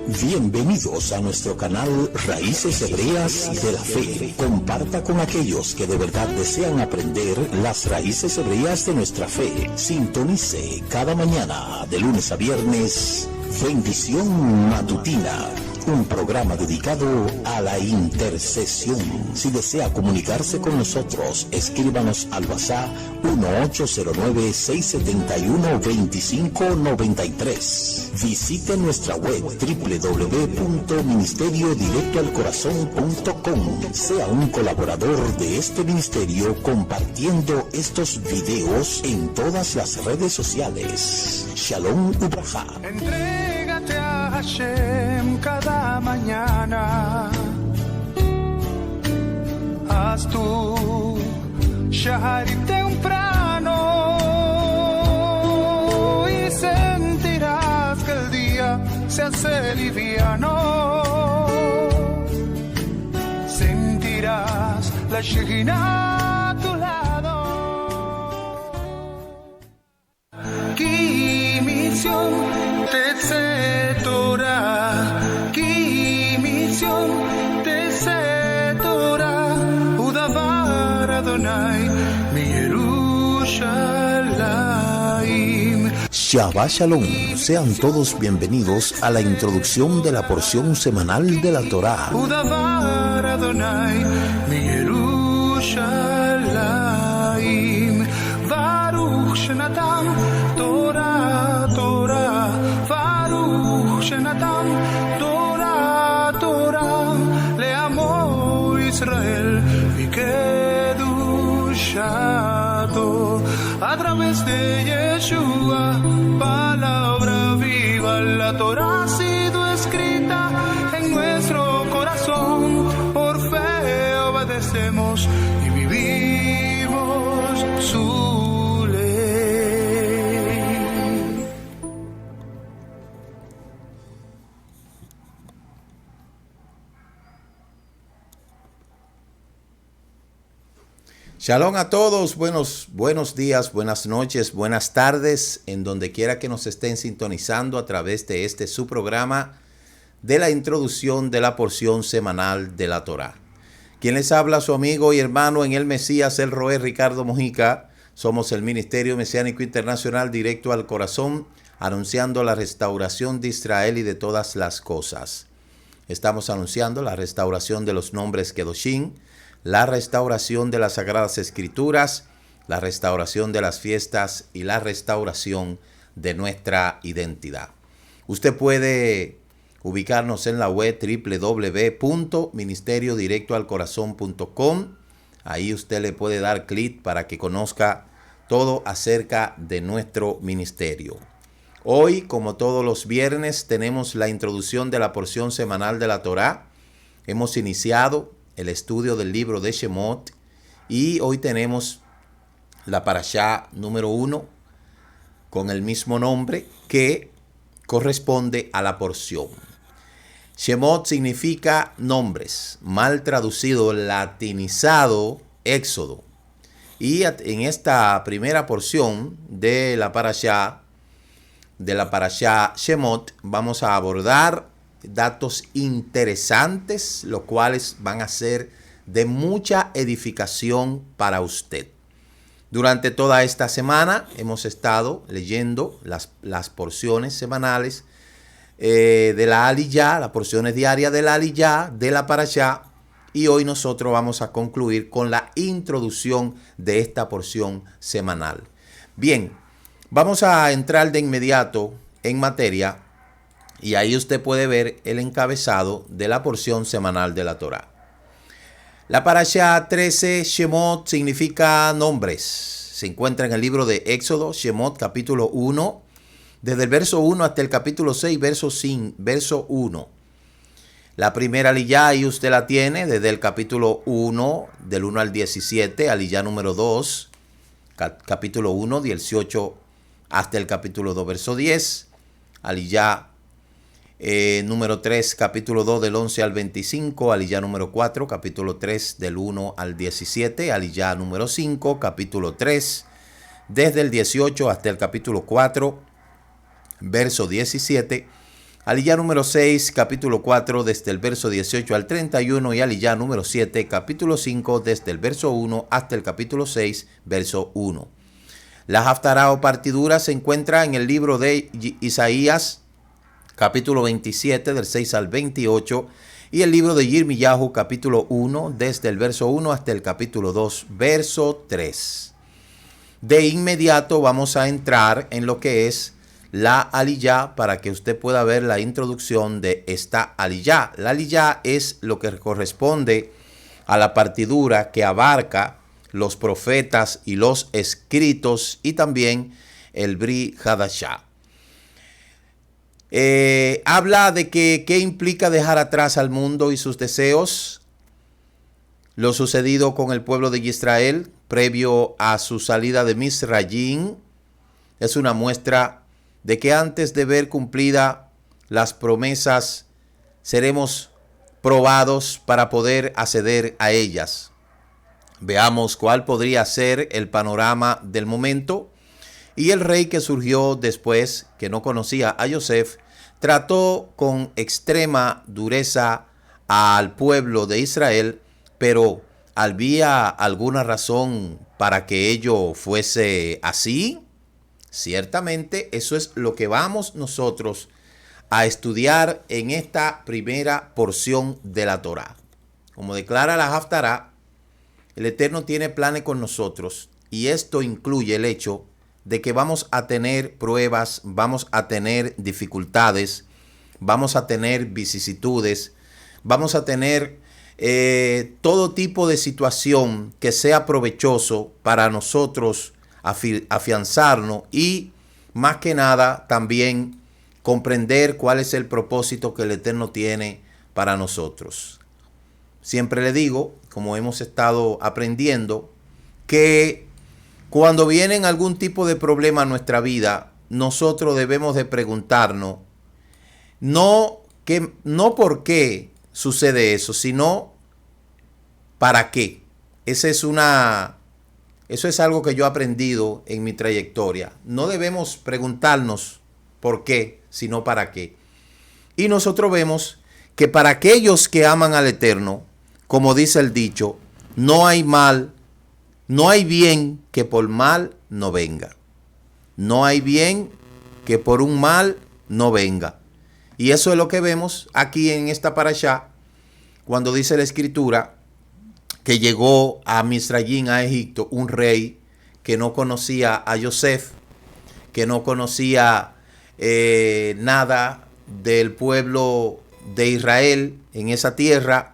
Bienvenidos a nuestro canal Raíces Hebreas de la Fe. Comparta con aquellos que de verdad desean aprender las raíces hebreas de nuestra fe. Sintonice cada mañana de lunes a viernes Bendición Matutina, un programa dedicado a la intercesión. Si desea comunicarse con nosotros, escríbanos al WhatsApp 1-809-671-2593. Visite nuestra web www.ministeriodirectoalcorazon.com. Sea un colaborador de este ministerio compartiendo estos videos en todas las redes sociales. Shalom Ubraja. Entrégate a Hashem cada mañana. Haz tu Shahari temprano y sentirás que el día se hace liviano. Sentirás la Shekhinah a tu lado. Ki misión Tetze Torah, Ki misión Tetze Torah, Udavar Adonai mi Yerushalayim. Shabbat Shalom, sean todos bienvenidos a la introducción de la porción semanal de la Torá. Udavar Adonai mi Yerushalayim, Baruch Shenatam Torah Torah, Baruch Shenatam Torah Torah, Leamo Israel Vikedushato, a través de Yeshua, palabra viva, la Torah ha sido escrita en nuestro corazón, por fe obedecemos y vivimos su ley. Shalom a todos, buenos días, buenas noches, buenas tardes, en donde quiera que nos estén sintonizando a través de este su programa de la introducción de la porción semanal de la Torá. Quien les habla, su amigo y hermano en el Mesías, el Roé Ricardo Mojica. Somos el Ministerio Mesiánico Internacional Directo al Corazón, anunciando la restauración de Israel y de todas las cosas. Estamos anunciando la restauración de los nombres Kedoshim, la restauración de las Sagradas Escrituras, la restauración de las fiestas y la restauración de nuestra identidad. Usted puede ubicarnos en la web www.ministeriodirectoalcorazon.com. Ahí usted le puede dar clic para que conozca todo acerca de nuestro ministerio. Hoy, como todos los viernes, tenemos la introducción de la porción semanal de la Torá. Hemos iniciado el estudio del libro de Shemot y hoy tenemos la parashá número 1 con el mismo nombre que corresponde a la porción. Shemot significa nombres, mal traducido, latinizado, Éxodo. Y en esta primera porción de la parashá Shemot vamos a abordar datos interesantes, los cuales van a ser de mucha edificación para usted. Durante toda esta semana hemos estado leyendo las porciones semanales de la Aliyah, las porciones diarias de la Aliyah, de la Parashá, y hoy nosotros vamos a concluir con la introducción de esta porción semanal. Bien, vamos a entrar de inmediato en materia. Y ahí usted puede ver el encabezado de la porción semanal de la Torá. La parashá 13, Shemot, significa nombres. Se encuentra en el libro de Éxodo, Shemot, capítulo 1, desde el verso 1 hasta el capítulo 6, verso 1. La primera aliyá, ahí usted la tiene, desde el capítulo 1, del 1 al 17, aliyá número 2, capítulo 1, 18 hasta el capítulo 2, verso 10, aliyá número 3, capítulo 2 del 11 al 25, aliyá número 4, capítulo 3 del 1 al 17, aliyá número 5, capítulo 3, desde el 18 hasta el capítulo 4, verso 17, Aliyah número 6, capítulo 4, desde el verso 18 al 31, y Aliyah número 7, capítulo 5, desde el verso 1 hasta el capítulo 6, verso 1. La Haftará o partidura se encuentra en el libro de Isaías, capítulo 27, del 6 al 28, y el libro de Yirmiyahu, capítulo 1, desde el verso 1 hasta el capítulo 2, verso 3. De inmediato vamos a entrar en lo que es la Aliyah para que usted pueda ver la introducción de esta Aliyah. La Aliyah es lo que corresponde a la partidura que abarca los profetas y los escritos y también el Brit Hadashah. Habla de que qué implica dejar atrás al mundo y sus deseos, lo sucedido con el pueblo de Israel previo a su salida de Misrayim. Es una muestra de que antes de ver cumplidas las promesas, seremos probados para poder acceder a ellas. Veamos cuál podría ser el panorama del momento. Y el rey que surgió después, que no conocía a Yosef, trató con extrema dureza al pueblo de Israel, pero ¿había alguna razón para que ello fuese así? Ciertamente eso es lo que vamos nosotros a estudiar en esta primera porción de la Torá. Como declara la Haftará, el Eterno tiene planes con nosotros y esto incluye el hecho de que vamos a tener pruebas, vamos a tener dificultades, vamos a tener vicisitudes, vamos a tener todo tipo de situación que sea provechoso para nosotros afianzarnos y más que nada también comprender cuál es el propósito que el Eterno tiene para nosotros. Siempre le digo, como hemos estado aprendiendo, que cuando vienen algún tipo de problema a nuestra vida, nosotros debemos de preguntarnos no por qué sucede eso, sino para qué. Eso es algo que yo he aprendido en mi trayectoria. No debemos preguntarnos por qué, sino para qué. Y nosotros vemos que para aquellos que aman al Eterno, como dice el dicho, no hay mal, no hay bien que por mal no venga. No hay bien que por un mal no venga. Y eso es lo que vemos aquí en esta parashá, cuando dice la Escritura que llegó a Misrayim, a Egipto, un rey que no conocía a Yosef, que no conocía nada del pueblo de Israel en esa tierra.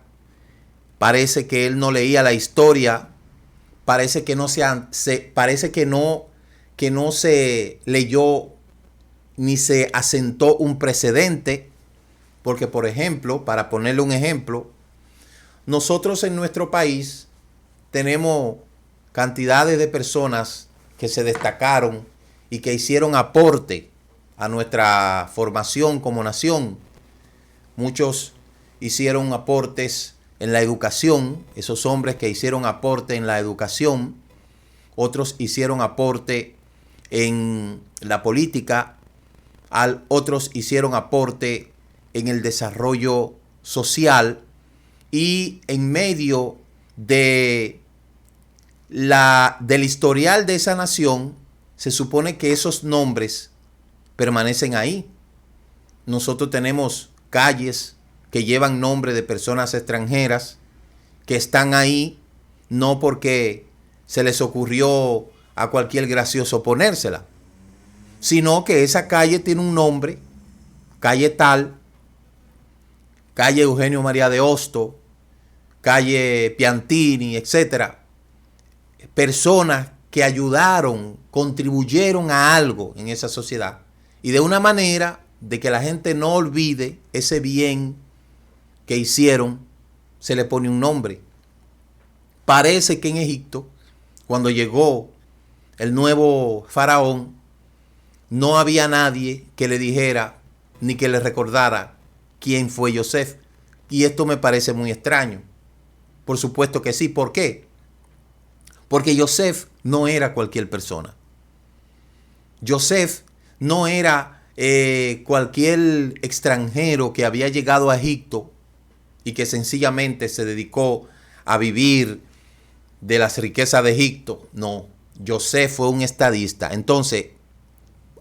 Parece que él no leía la historia, parece que no se leyó ni se asentó un precedente, porque por ejemplo, para ponerle un ejemplo, nosotros en nuestro país tenemos cantidades de personas que se destacaron y que hicieron aporte a nuestra formación como nación. Muchos hicieron aportes en la educación, esos hombres que hicieron aporte en la educación, otros hicieron aporte en la política, otros hicieron aporte en el desarrollo social. Y en medio del historial de esa nación, se supone que esos nombres permanecen ahí. Nosotros tenemos calles que llevan nombre de personas extranjeras que están ahí no porque se les ocurrió a cualquier gracioso ponérsela, sino que esa calle tiene un nombre, calle tal, calle Eugenio María de Hosto, calle Piantini, etcétera. Personas que ayudaron, contribuyeron a algo en esa sociedad. Y de una manera de que la gente no olvide ese bien que hicieron, se le pone un nombre. Parece que en Egipto, cuando llegó el nuevo faraón, no había nadie que le dijera ni que le recordara quién fue Yosef. Y esto me parece muy extraño. Por supuesto que sí. ¿Por qué? Porque Yosef no era cualquier persona. Yosef no era cualquier extranjero que había llegado a Egipto y que sencillamente se dedicó a vivir de las riquezas de Egipto. No, Joseph fue un estadista. Entonces,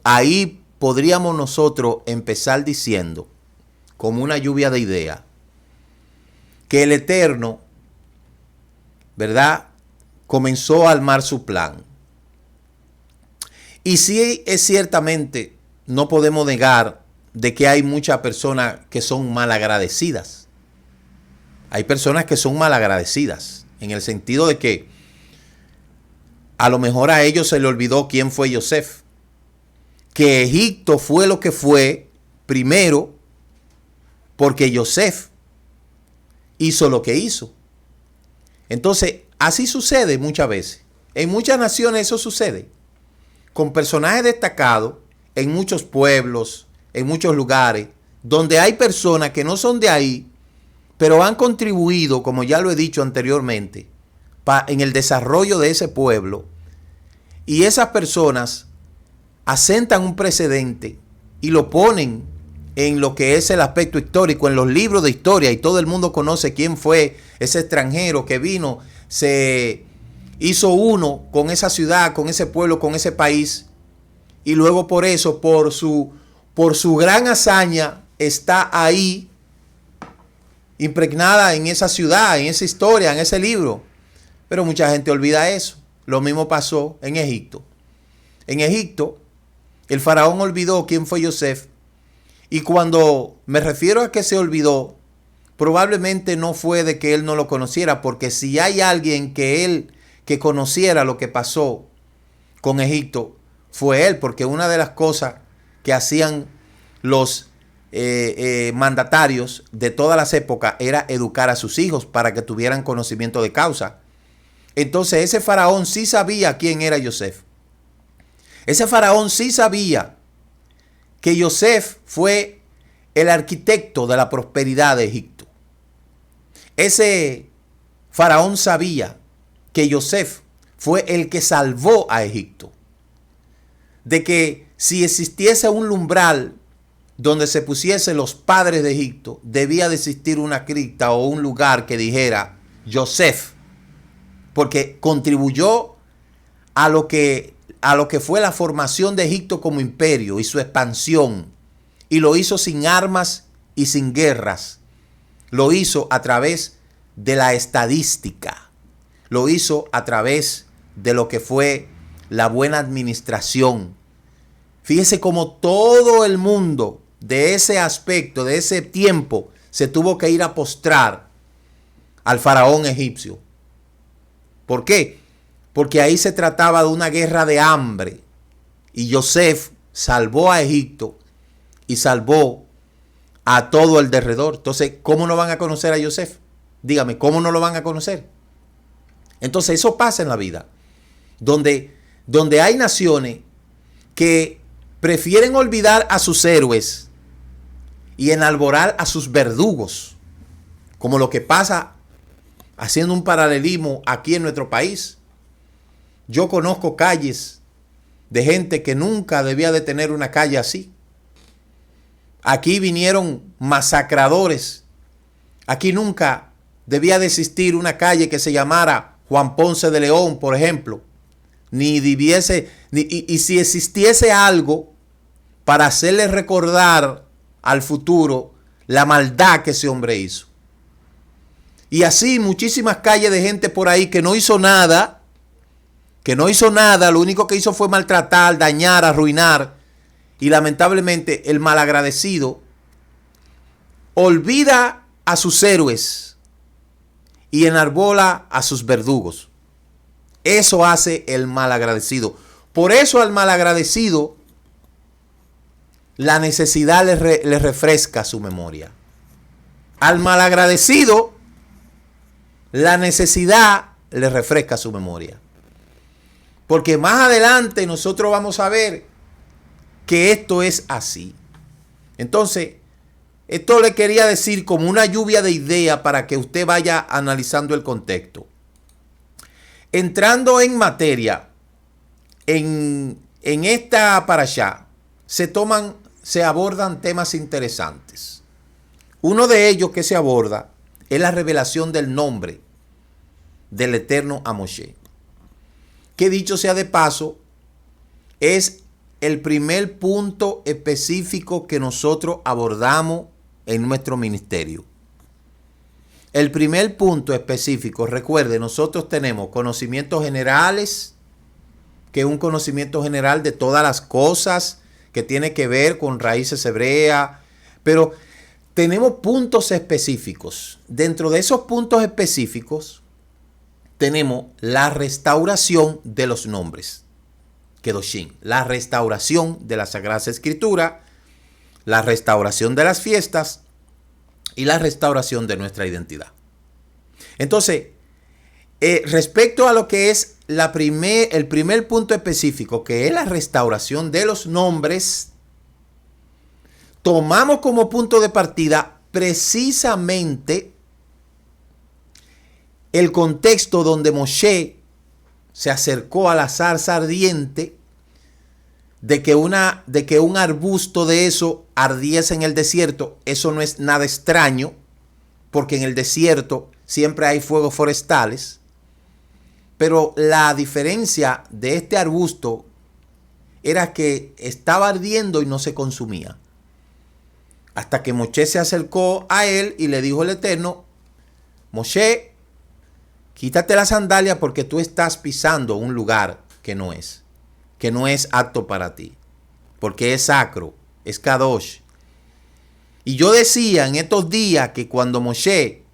ahí podríamos nosotros empezar diciendo, como una lluvia de ideas, que el Eterno, ¿verdad?, comenzó a armar su plan. Y sí, es ciertamente, no podemos negar de que hay muchas personas que son malagradecidas. Hay personas que son malagradecidas, en el sentido de que a lo mejor a ellos se le olvidó quién fue Joseph. Que Egipto fue lo que fue primero porque Joseph hizo lo que hizo. Entonces, así sucede muchas veces. En muchas naciones eso sucede. Con personajes destacados, en muchos pueblos, en muchos lugares, donde hay personas que no son de ahí, pero han contribuido, como ya lo he dicho anteriormente, en el desarrollo de ese pueblo. Y esas personas asentan un precedente y lo ponen en lo que es el aspecto histórico, en los libros de historia, y todo el mundo conoce quién fue ese extranjero que vino, se hizo uno con esa ciudad, con ese pueblo, con ese país, y luego por eso, por su gran hazaña, está ahí impregnada en esa ciudad, en esa historia, en ese libro. Pero mucha gente olvida eso. Lo mismo pasó en Egipto. En Egipto, el faraón olvidó quién fue Joseph. Y cuando me refiero a que se olvidó, probablemente no fue de que él no lo conociera, porque si hay alguien que conociera lo que pasó con Egipto, fue él, porque una de las cosas que hacían los mandatarios de todas las épocas era educar a sus hijos para que tuvieran conocimiento de causa. Entonces ese faraón sí sabía quién era Joseph. Ese faraón sí sabía que Joseph fue el arquitecto de la prosperidad de Egipto. Ese faraón sabía que Joseph fue el que salvó a Egipto. De que si existiese un umbral donde se pusiesen los padres de Egipto, debía de existir una cripta o un lugar que dijera Joseph, porque contribuyó a lo que fue la formación de Egipto como imperio y su expansión, y lo hizo sin armas y sin guerras. Lo hizo a través de la estadística, lo hizo a través de lo que fue la buena administración. Fíjese cómo todo el mundo de ese aspecto, de ese tiempo, se tuvo que ir a postrar al faraón egipcio. ¿Por qué? Porque ahí se trataba de una guerra de hambre. Y Joseph salvó a Egipto y salvó a todo el derredor. Entonces, ¿cómo no van a conocer a Joseph? Dígame, ¿cómo no lo van a conocer? Entonces, eso pasa en la vida. Donde hay naciones que prefieren olvidar a sus héroes y enalborar a sus verdugos, como lo que pasa, haciendo un paralelismo aquí en nuestro país. Yo conozco calles de gente que nunca debía de tener una calle así. Aquí vinieron masacradores. Aquí nunca debía de existir una calle que se llamara Juan Ponce de León, por ejemplo. Y si existiese algo para hacerle recordar al futuro la maldad que ese hombre hizo. Y así muchísimas calles de gente por ahí que no hizo nada, lo único que hizo fue maltratar, dañar, arruinar. Y lamentablemente el malagradecido olvida a sus héroes y enarbola a sus verdugos. Eso hace el malagradecido. Por eso al malagradecido la necesidad le refresca su memoria. Al malagradecido la necesidad le refresca su memoria. Porque más adelante nosotros vamos a ver que esto es así. Entonces, esto le quería decir como una lluvia de ideas para que usted vaya analizando el contexto. Entrando en materia, en esta parashá se se abordan temas interesantes. Uno de ellos que se aborda es la revelación del nombre del Eterno a Moshe. Que dicho sea de paso, es el primer punto específico que nosotros abordamos en nuestro ministerio. El primer punto específico, recuerde, nosotros tenemos conocimientos generales, que es un conocimiento general de todas las cosas que tiene que ver con raíces hebreas, pero tenemos puntos específicos. Dentro de esos puntos específicos tenemos la restauración de los nombres, Kedoshim, la restauración de las Sagradas Escrituras, la restauración de las fiestas y la restauración de nuestra identidad. Entonces, respecto a lo que es el primer punto específico, que es la restauración de los nombres, tomamos como punto de partida precisamente el contexto donde Moshe se acercó a la zarza ardiente, de que un arbusto de eso ardiese en el desierto. Eso no es nada extraño, porque en el desierto siempre hay fuegos forestales. Pero la diferencia de este arbusto era que estaba ardiendo y no se consumía. Hasta que Moshe se acercó a él y le dijo el Eterno: Moshe, quítate la sandalia porque tú estás pisando un lugar que no es apto para ti, porque es sacro, es kadosh. Y yo decía en estos días que cuando Moshe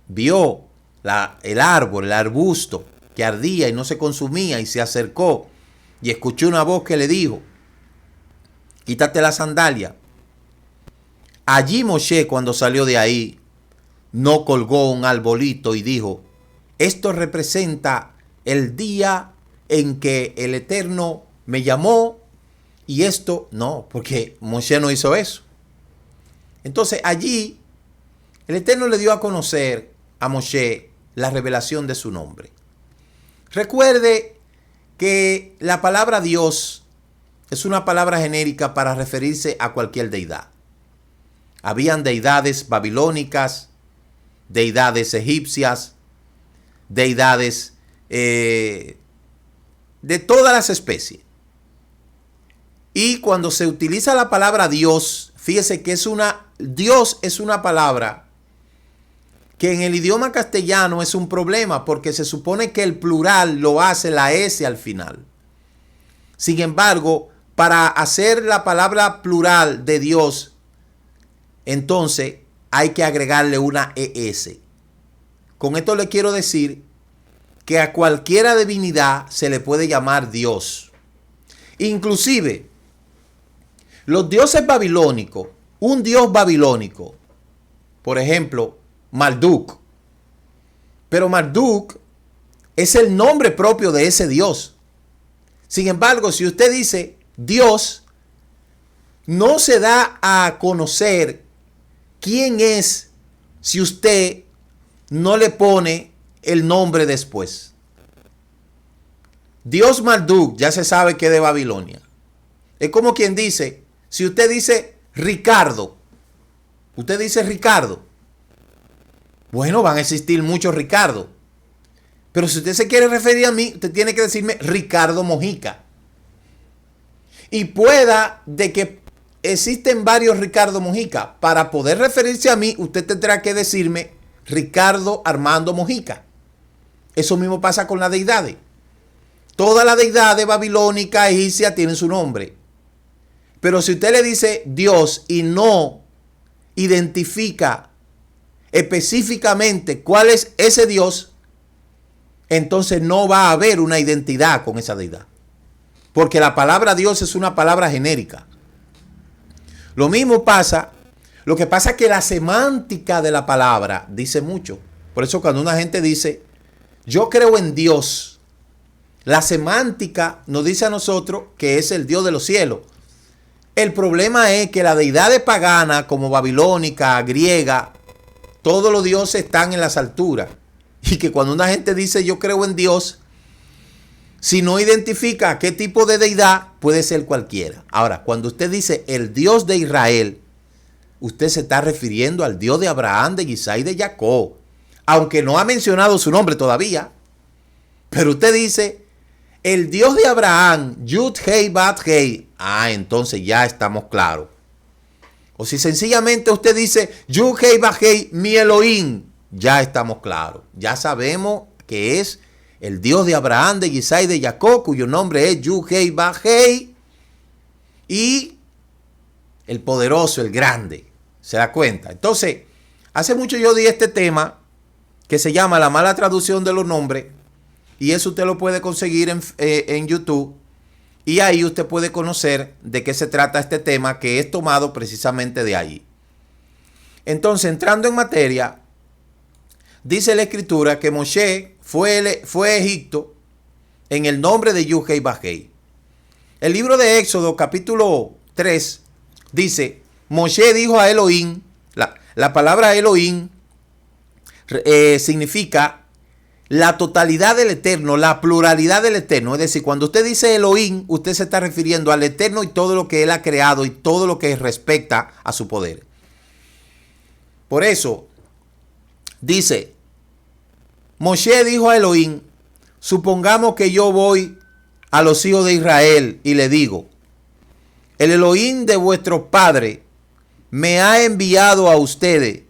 vio el árbol, el arbusto que ardía y no se consumía, y se acercó y escuchó una voz que le dijo: quítate la sandalia. Allí Moshe, cuando salió de ahí, no colgó un arbolito y dijo: esto representa el día en que el Eterno me llamó, y esto no, porque Moshe no hizo eso. Entonces allí el Eterno le dio a conocer a Moshe la revelación de su nombre. Recuerde que la palabra Dios es una palabra genérica para referirse a cualquier deidad. Habían deidades babilónicas, deidades egipcias, deidades de todas las especies. Y cuando se utiliza la palabra Dios, fíjese que Dios es una palabra que en el idioma castellano es un problema, porque se supone que el plural lo hace la S al final. Sin embargo, para hacer la palabra plural de Dios, entonces hay que agregarle una ES. Con esto le quiero decir que a cualquiera divinidad se le puede llamar Dios. Inclusive, los dioses babilónicos, un dios babilónico, por ejemplo, Marduk. Pero Marduk es el nombre propio de ese dios. Sin embargo, si usted dice Dios, no se da a conocer quién es si usted no le pone el nombre después. Dios Marduk ya se sabe que es de Babilonia. Es como quien dice, si usted dice Ricardo, usted dice Ricardo, bueno, van a existir muchos Ricardo, pero si usted se quiere referir a mí, usted tiene que decirme Ricardo Mojica. Y pueda de que existen varios Ricardo Mojica. Para poder referirse a mí, usted tendrá que decirme Ricardo Armando Mojica. Eso mismo pasa con las deidades. Todas las deidades babilónicas, egipcias tienen su nombre. Pero si usted le dice Dios y no identifica específicamente cuál es ese Dios, entonces no va a haber una identidad con esa deidad. Porque la palabra Dios es una palabra genérica. Lo mismo pasa, lo que pasa es que la semántica de la palabra dice mucho. Por eso cuando una gente dice, yo creo en Dios, la semántica nos dice a nosotros que es el Dios de los cielos. El problema es que la deidad pagana, como babilónica, griega, todos los dioses están en las alturas. Y que cuando una gente dice yo creo en Dios, Si no identifica qué tipo de deidad, puede ser cualquiera. Ahora, cuando usted dice el Dios de Israel, usted se está refiriendo al Dios de Abraham, de Isaac y de Jacob. Aunque no ha mencionado su nombre todavía. Pero usted dice el Dios de Abraham, Yud Hei Bat Hei. Entonces ya estamos claros. O si sencillamente usted dice Yud Hei Bat Hei, mi Elohim, ya estamos claros. Ya sabemos que es el Dios de Abraham, de Isaac y de Jacob, cuyo nombre es Yud Hei Bat Hei, y el poderoso, el grande. ¿Se da cuenta? Entonces, hace mucho yo di este tema que se llama la mala traducción de los nombres, y eso usted lo puede conseguir en YouTube, y ahí usted puede conocer de qué se trata este tema, que es tomado precisamente de allí. Entonces, entrando en materia, dice la escritura que Moshe fue a Egipto en el nombre de Yud Hei Bat Hei. El libro de Éxodo, capítulo 3, dice: Moshe dijo a Elohim, la palabra Elohim significa la totalidad del Eterno, la pluralidad del Eterno. Es decir, cuando usted dice Elohim, usted se está refiriendo al Eterno y todo lo que Él ha creado y todo lo que respecta a su poder. Por eso, dice, Moshe dijo a Elohim: supongamos que yo voy a los hijos de Israel y le digo, el Elohim de vuestros padres me ha enviado a ustedes.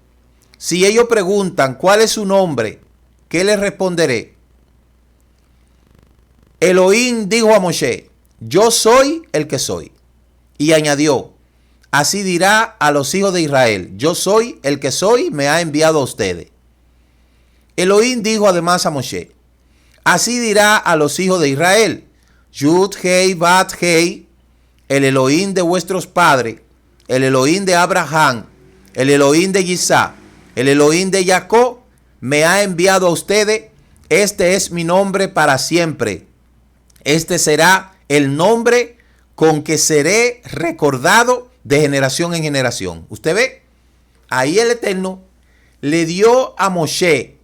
Si ellos preguntan cuál es su nombre, ¿qué les responderé? Elohim dijo a Moshe: yo soy el que soy. Y añadió: así dirá a los hijos de Israel: yo soy el que soy, me ha enviado a ustedes. Elohim dijo además a Moshe: así dirá a los hijos de Israel: Yud Hei Bat Hei, el Elohim de vuestros padres, el Elohim de Abraham, el Elohim de Isaac, el Elohim de Jacob, me ha enviado a ustedes. Este es mi nombre para siempre. Este será el nombre con que seré recordado de generación en generación. ¿Usted ve? Ahí el Eterno le dio a Moshe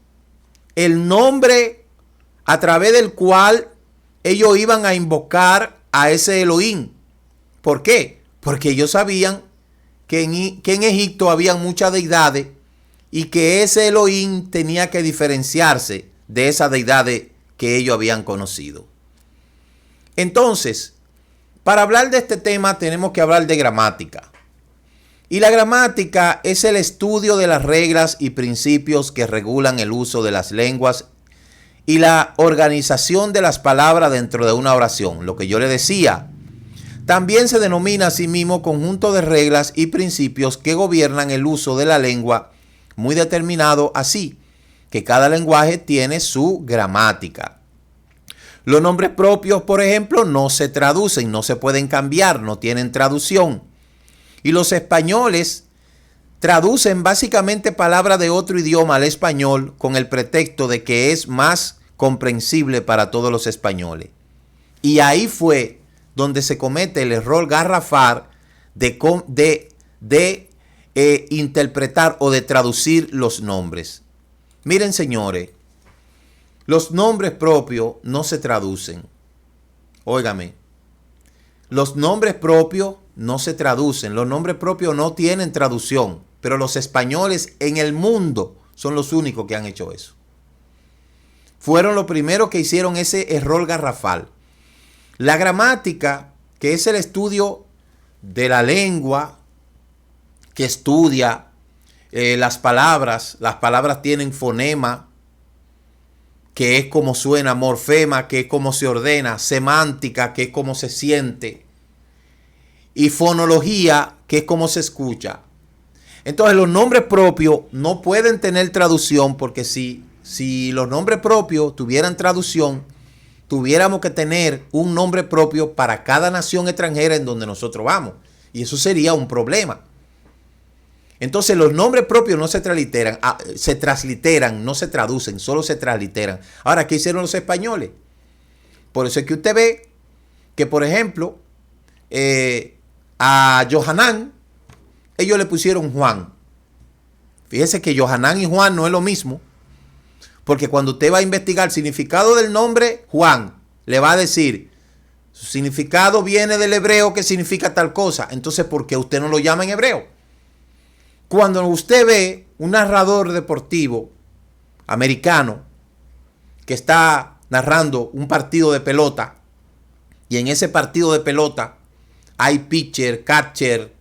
el nombre a través del cual ellos iban a invocar a ese Elohim. ¿Por qué? Porque ellos sabían que en Egipto había muchas deidades y que ese Elohim tenía que diferenciarse de esas deidades que ellos habían conocido. Entonces, para hablar de este tema tenemos que hablar de gramática. Y la gramática es el estudio de las reglas y principios que regulan el uso de las lenguas y la organización de las palabras dentro de una oración. Lo que yo le decía, también se denomina a sí mismo conjunto de reglas y principios que gobiernan el uso de la lengua, muy determinado así, que cada lenguaje tiene su gramática. Los nombres propios, por ejemplo, no se traducen, no se pueden cambiar, no tienen traducción. Y los españoles traducen básicamente palabras de otro idioma al español con el pretexto de que es más comprensible para todos los españoles. Y ahí fue donde se comete el error garrafal de interpretar o de traducir los nombres. Miren, señores, los nombres propios no se traducen. Óigame, los nombres propios no se traducen. Los nombres propios no tienen traducción. Pero los españoles en el mundo son los únicos que han hecho eso. Fueron los primeros que hicieron ese error garrafal. La gramática, que es el estudio de la lengua, que estudia las palabras tienen fonema, que es como suena, morfema, que es como se ordena, semántica, que es como se siente, y fonología, que es como se escucha. Entonces los nombres propios no pueden tener traducción, porque si los nombres propios tuvieran traducción, tuviéramos que tener un nombre propio para cada nación extranjera en donde nosotros vamos. Y eso sería un problema. Entonces los nombres propios no se transliteran, no se traducen, solo se transliteran. Ahora, ¿qué hicieron los españoles? Por eso es que usted ve que, por ejemplo, a Johanán, ellos le pusieron Juan. Fíjese que Johanán y Juan no es lo mismo. Porque cuando usted va a investigar el significado del nombre Juan, le va a decir, su significado viene del hebreo que significa tal cosa. Entonces, ¿por qué usted no lo llama en hebreo? Cuando usted ve un narrador deportivo americano que está narrando un partido de pelota, y en ese partido de pelota hay pitcher, catcher,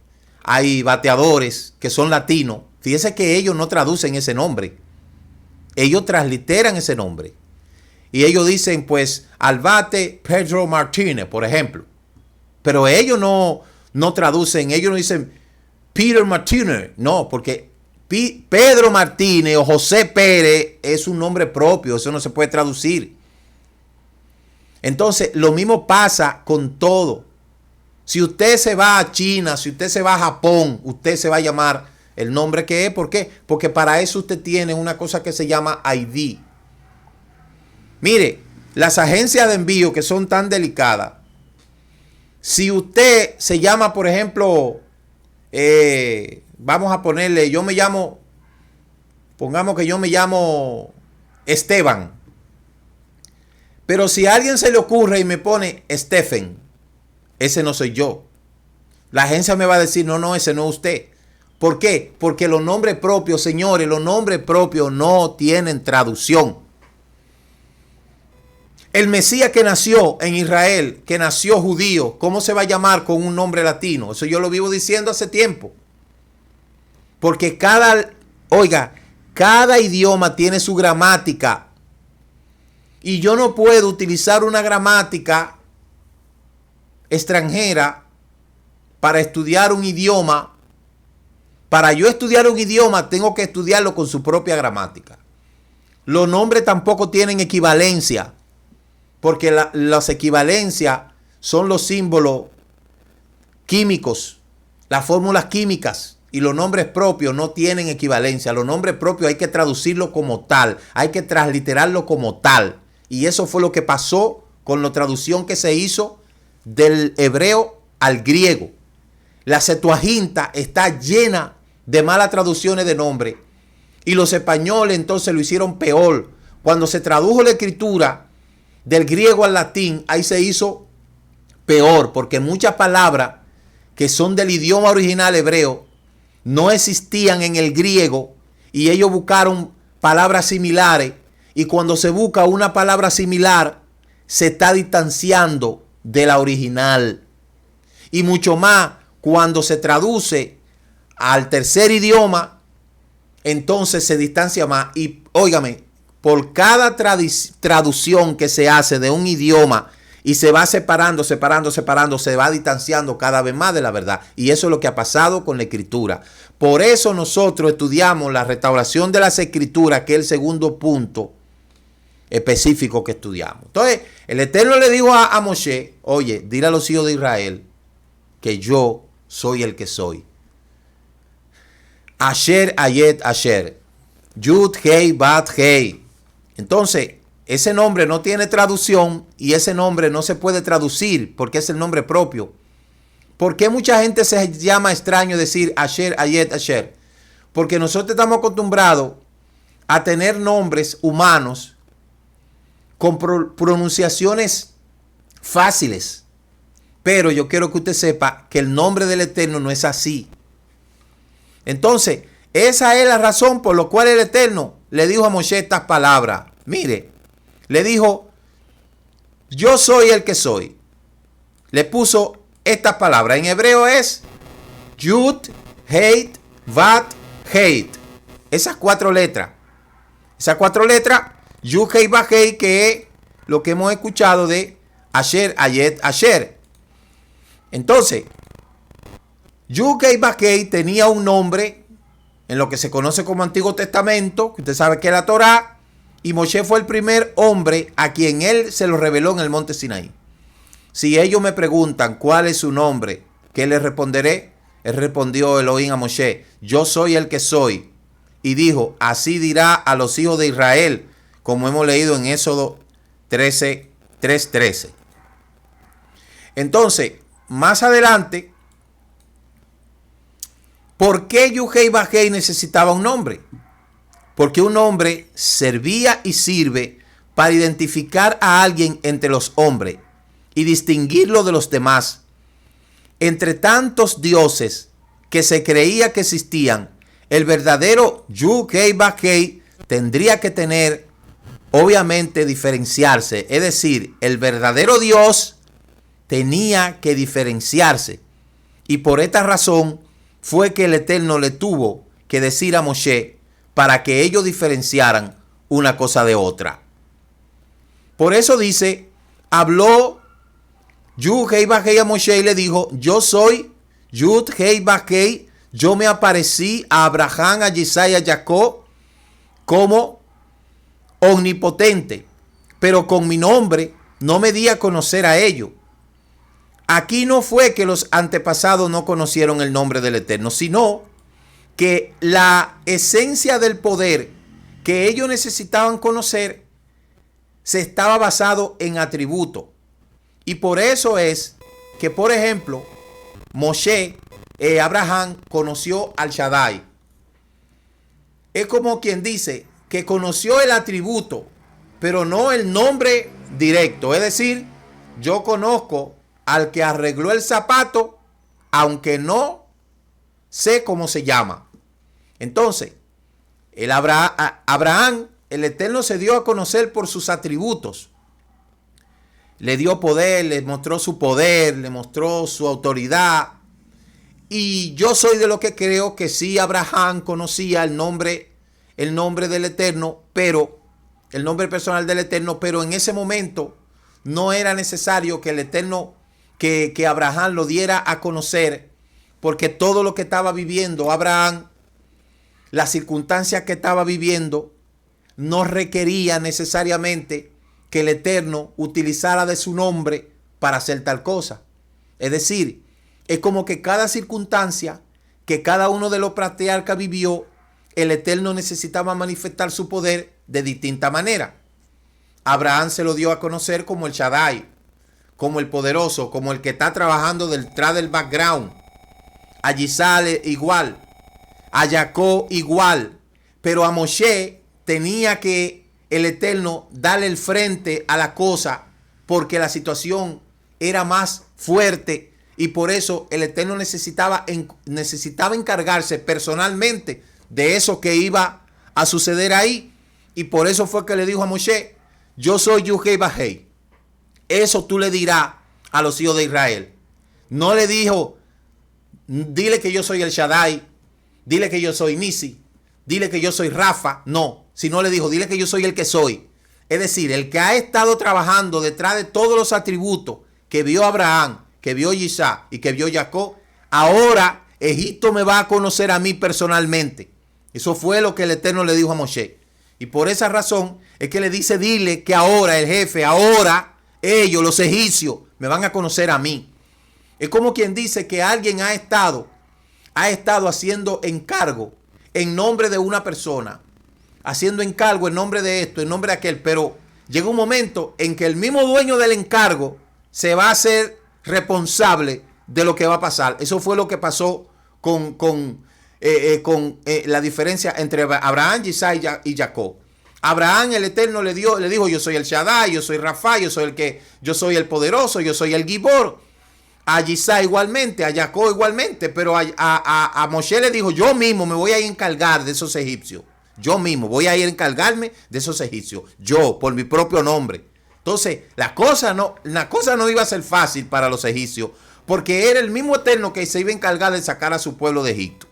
hay bateadores que son latinos, fíjese que ellos no traducen ese nombre, ellos transliteran ese nombre. Y ellos dicen, pues, al bate Pedro Martínez, por ejemplo. Pero ellos no traducen, ellos no dicen Peter Martínez. No, porque Pedro Martínez o José Pérez es un nombre propio, eso no se puede traducir. Entonces, lo mismo pasa con todo. Si usted se va a China, si usted se va a Japón, usted se va a llamar el nombre que es. ¿Por qué? Porque para eso usted tiene una cosa que se llama ID. Mire, las agencias de envío que son tan delicadas, si usted se llama, por ejemplo, vamos a ponerle, pongamos que yo me llamo Esteban, pero si a alguien se le ocurre y me pone Stephen, ese no soy yo. La agencia me va a decir, no, ese no es usted. ¿Por qué? Porque los nombres propios, señores, los nombres propios no tienen traducción. El Mesías que nació en Israel, que nació judío, ¿cómo se va a llamar con un nombre latino? Eso yo lo vivo diciendo hace tiempo. Porque cada idioma tiene su gramática. Y yo no puedo utilizar una gramática extranjera para estudiar un idioma. Para yo estudiar un idioma, tengo que estudiarlo con su propia gramática. Los nombres tampoco tienen equivalencia. Porque las equivalencias son los símbolos químicos, las fórmulas químicas, y los nombres propios no tienen equivalencia. Los nombres propios hay que traducirlo como tal, hay que transliterarlo como tal. Y eso fue lo que pasó con la traducción que se hizo del hebreo al griego. La Septuaginta está llena de malas traducciones de nombre. Y los españoles entonces lo hicieron peor. Cuando se tradujo la escritura del griego al latín, ahí se hizo peor, porque muchas palabras que son del idioma original hebreo no existían en el griego y ellos buscaron palabras similares, y cuando se busca una palabra similar se está distanciando de la original, y mucho más cuando se traduce al tercer idioma, entonces se distancia más. Y óigame, por cada traducción que se hace de un idioma y se va separando, se va distanciando cada vez más de la verdad. Y eso es lo que ha pasado con la escritura. Por eso nosotros estudiamos la restauración de las escrituras, que es el segundo punto específico que estudiamos. Entonces, el Eterno le dijo a Moshe, oye, dile a los hijos de Israel que yo soy el que soy. Asher, Ayet, Asher. Yud, Hei, Bat, Hei. Entonces, ese nombre no tiene traducción y ese nombre no se puede traducir porque es el nombre propio. ¿Por qué mucha gente se llama extraño decir Asher, Ayet, Asher? Porque nosotros estamos acostumbrados a tener nombres humanos con pronunciaciones fáciles. Pero yo quiero que usted sepa que el nombre del Eterno no es así. Entonces, esa es la razón por la cual el Eterno le dijo a Moshe estas palabras. Mire, le dijo, yo soy el que soy. Le puso estas palabras. En hebreo es Yud, Heit, Vat, Heit. Esas cuatro letras. Yud, Hei, Vat, Hei, que es lo que hemos escuchado de Asher, Ayet, Asher. Entonces, Yud, Hei, Vat, Hei tenía un nombre en lo que se conoce como Antiguo Testamento, que usted sabe que es la Torá, y Moshe fue el primer hombre a quien él se lo reveló en el monte Sinaí. Si ellos me preguntan cuál es su nombre, ¿qué les responderé? Él respondió Elohim a Moshe, yo soy el que soy. Y dijo, así dirá a los hijos de Israel, como hemos leído en Éxodo 3:13. Entonces, más adelante, ¿por qué Yud-Hei Vah-Hei necesitaba un nombre? Porque un nombre servía y sirve para identificar a alguien entre los hombres y distinguirlo de los demás. Entre tantos dioses que se creía que existían, el verdadero Yud-Heh-Vah-Heh tendría que tener, obviamente, diferenciarse. Es decir, el verdadero Dios tenía que diferenciarse. Y por esta razón fue que el Eterno le tuvo que decir a Moshe para que ellos diferenciaran una cosa de otra. Por eso dice, habló Yud-Heh-Vah-Heh a Moshe y le dijo, yo soy Yud-Heh-Vah-Heh, yo me aparecí a Abraham, a Yisai y a Jacob como omnipotente, pero con mi nombre no me di a conocer a ellos. Aquí no fue que los antepasados no conocieron el nombre del Eterno, sino que la esencia del poder que ellos necesitaban conocer se estaba basado en atributos. Y por eso es que, por ejemplo, Abraham conoció al Shaddai. Es como quien dice que conoció el atributo, pero no el nombre directo. Es decir, yo conozco al que arregló el zapato, aunque no sé cómo se llama. Entonces, Abraham, el Eterno se dio a conocer por sus atributos. Le dio poder, le mostró su poder, le mostró su autoridad. Y yo soy de lo que creo que sí, Abraham conocía el nombre del Eterno, pero el nombre personal del Eterno, pero en ese momento no era necesario que el Eterno, que Abraham lo diera a conocer, porque todo lo que estaba viviendo Abraham, las circunstancias que estaba viviendo, no requería necesariamente que el Eterno utilizara de su nombre para hacer tal cosa. Es decir, es como que cada circunstancia que cada uno de los patriarcas vivió, el Eterno necesitaba manifestar su poder de distinta manera. Abraham se lo dio a conocer como el Shaddai, como el poderoso, como el que está trabajando detrás del background. A Yisai igual, a Jacob igual, pero a Moshe tenía que el Eterno darle el frente a la cosa porque la situación era más fuerte y por eso el Eterno necesitaba encargarse personalmente de eso que iba a suceder ahí. Y por eso fue que le dijo a Moshe, yo soy Yud-Heh-Vah-Heh. Eso tú le dirás a los hijos de Israel. No le dijo, dile que yo soy el Shaddai, dile que yo soy Nisi, dile que yo soy Rafa. No, sino le dijo, dile que yo soy el que soy. Es decir, el que ha estado trabajando detrás de todos los atributos que vio Abraham, que vio Isaac y que vio Jacob. Ahora Egipto me va a conocer a mí personalmente. Eso fue lo que el Eterno le dijo a Moshe. Y por esa razón es que le dice, dile que ahora el jefe, ahora ellos, los egipcios, me van a conocer a mí. Es como quien dice que alguien ha estado haciendo encargo en nombre de una persona, haciendo encargo en nombre de esto, en nombre de aquel, pero llega un momento en que el mismo dueño del encargo se va a hacer responsable de lo que va a pasar. Eso fue lo que pasó con la diferencia entre Abraham, Isaac y Jacob. Abraham, el Eterno le dijo, yo soy el Shaddai, yo soy Rafa, yo soy el poderoso, yo soy el Gibor. A Isaac igualmente, a Jacob igualmente, pero a Moshe le dijo, yo mismo me voy a encargar de esos egipcios. Yo mismo voy a ir a encargarme de esos egipcios. Yo, por mi propio nombre. Entonces, la cosa no iba a ser fácil para los egipcios, porque era el mismo Eterno que se iba a encargar de sacar a su pueblo de Egipto.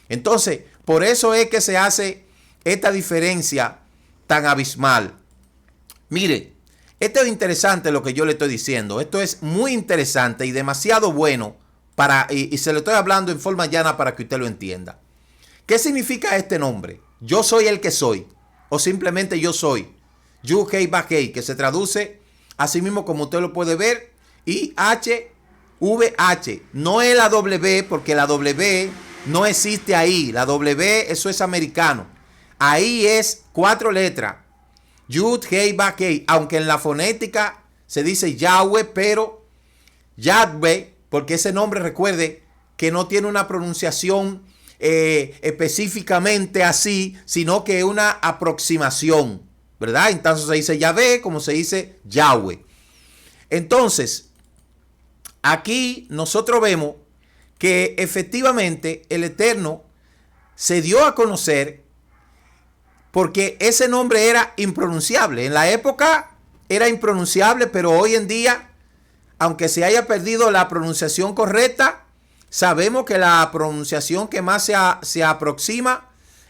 Entonces, por eso es que se hace esta diferencia tan abismal. Mire, esto es interesante lo que yo le estoy diciendo. Esto es muy interesante y demasiado bueno y se lo estoy hablando en forma llana para que usted lo entienda. ¿Qué significa este nombre? Yo soy el que soy, o simplemente yo soy. Yud-Heh-Vah-Heh, que se traduce así mismo como usted lo puede ver, I-H-V-H. No es la W, porque la W no existe ahí. La W, eso es americano. Ahí es 4 letras. Yud-Heh-Vah-Heh. Aunque en la fonética se dice Yahweh, pero Yahweh, porque ese nombre, recuerde, que no tiene una pronunciación específicamente así, sino que es una aproximación. ¿verdad? En tanto se dice Yahvé como se dice Yahweh. Entonces, aquí nosotros vemos que efectivamente el Eterno se dio a conocer porque ese nombre era impronunciable. En la época era impronunciable, pero hoy en día, aunque se haya perdido la pronunciación correcta, sabemos que la pronunciación que más se aproxima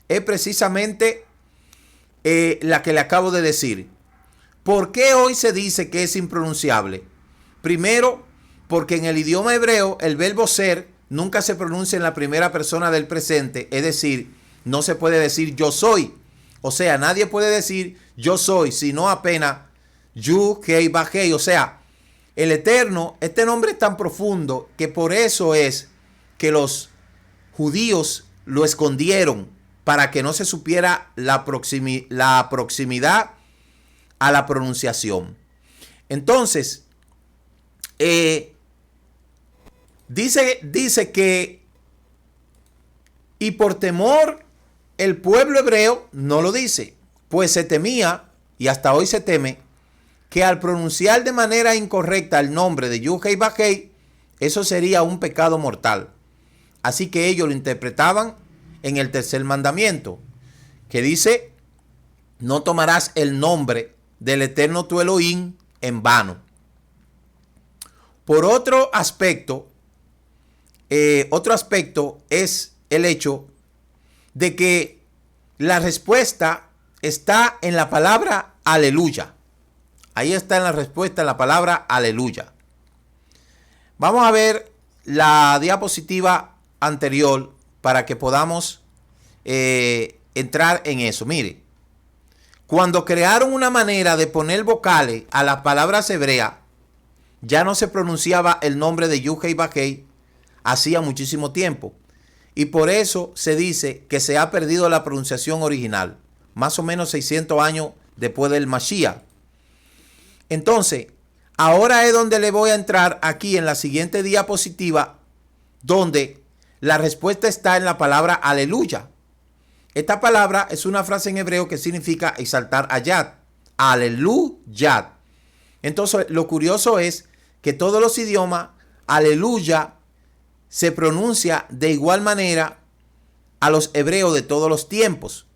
es precisamente la que le acabo de decir. ¿Por qué hoy se dice que es impronunciable? Primero, porque en el idioma hebreo el verbo ser nunca se pronuncia en la primera persona del presente, es decir, no se puede decir yo soy. O sea, nadie puede decir yo soy, sino apenas Yu, Hei, Bajei. O sea, el Eterno, este nombre es tan profundo que por eso es que los judíos lo escondieron para que no se supiera la proximidad a la pronunciación. Entonces, dice que, y por temor, el pueblo hebreo no lo dice, pues se temía, y hasta hoy se teme, que al pronunciar de manera incorrecta el nombre de Yud Hei Bajei, eso sería un pecado mortal. Así que ellos lo interpretaban en el tercer mandamiento, que dice, no tomarás el nombre del Eterno tu Elohim en vano. Por otro aspecto es el hecho de que la respuesta está en la palabra aleluya. Ahí está en la respuesta en la palabra aleluya. Vamos a ver la diapositiva anterior para que podamos entrar en eso. Mire, cuando crearon una manera de poner vocales a las palabras hebreas, ya no se pronunciaba el nombre de Yud Hei Bajei hacía muchísimo tiempo. Y por eso se dice que se ha perdido la pronunciación original, más o menos 600 años después del Mashiach. Entonces, ahora es donde le voy a entrar aquí en la siguiente diapositiva, donde la respuesta está en la palabra aleluya. Esta palabra es una frase en hebreo que significa exaltar a Yad. Aleluya. Entonces, lo curioso es que todos los idiomas, aleluya, se pronuncia de igual manera a los hebreos de todos los tiempos.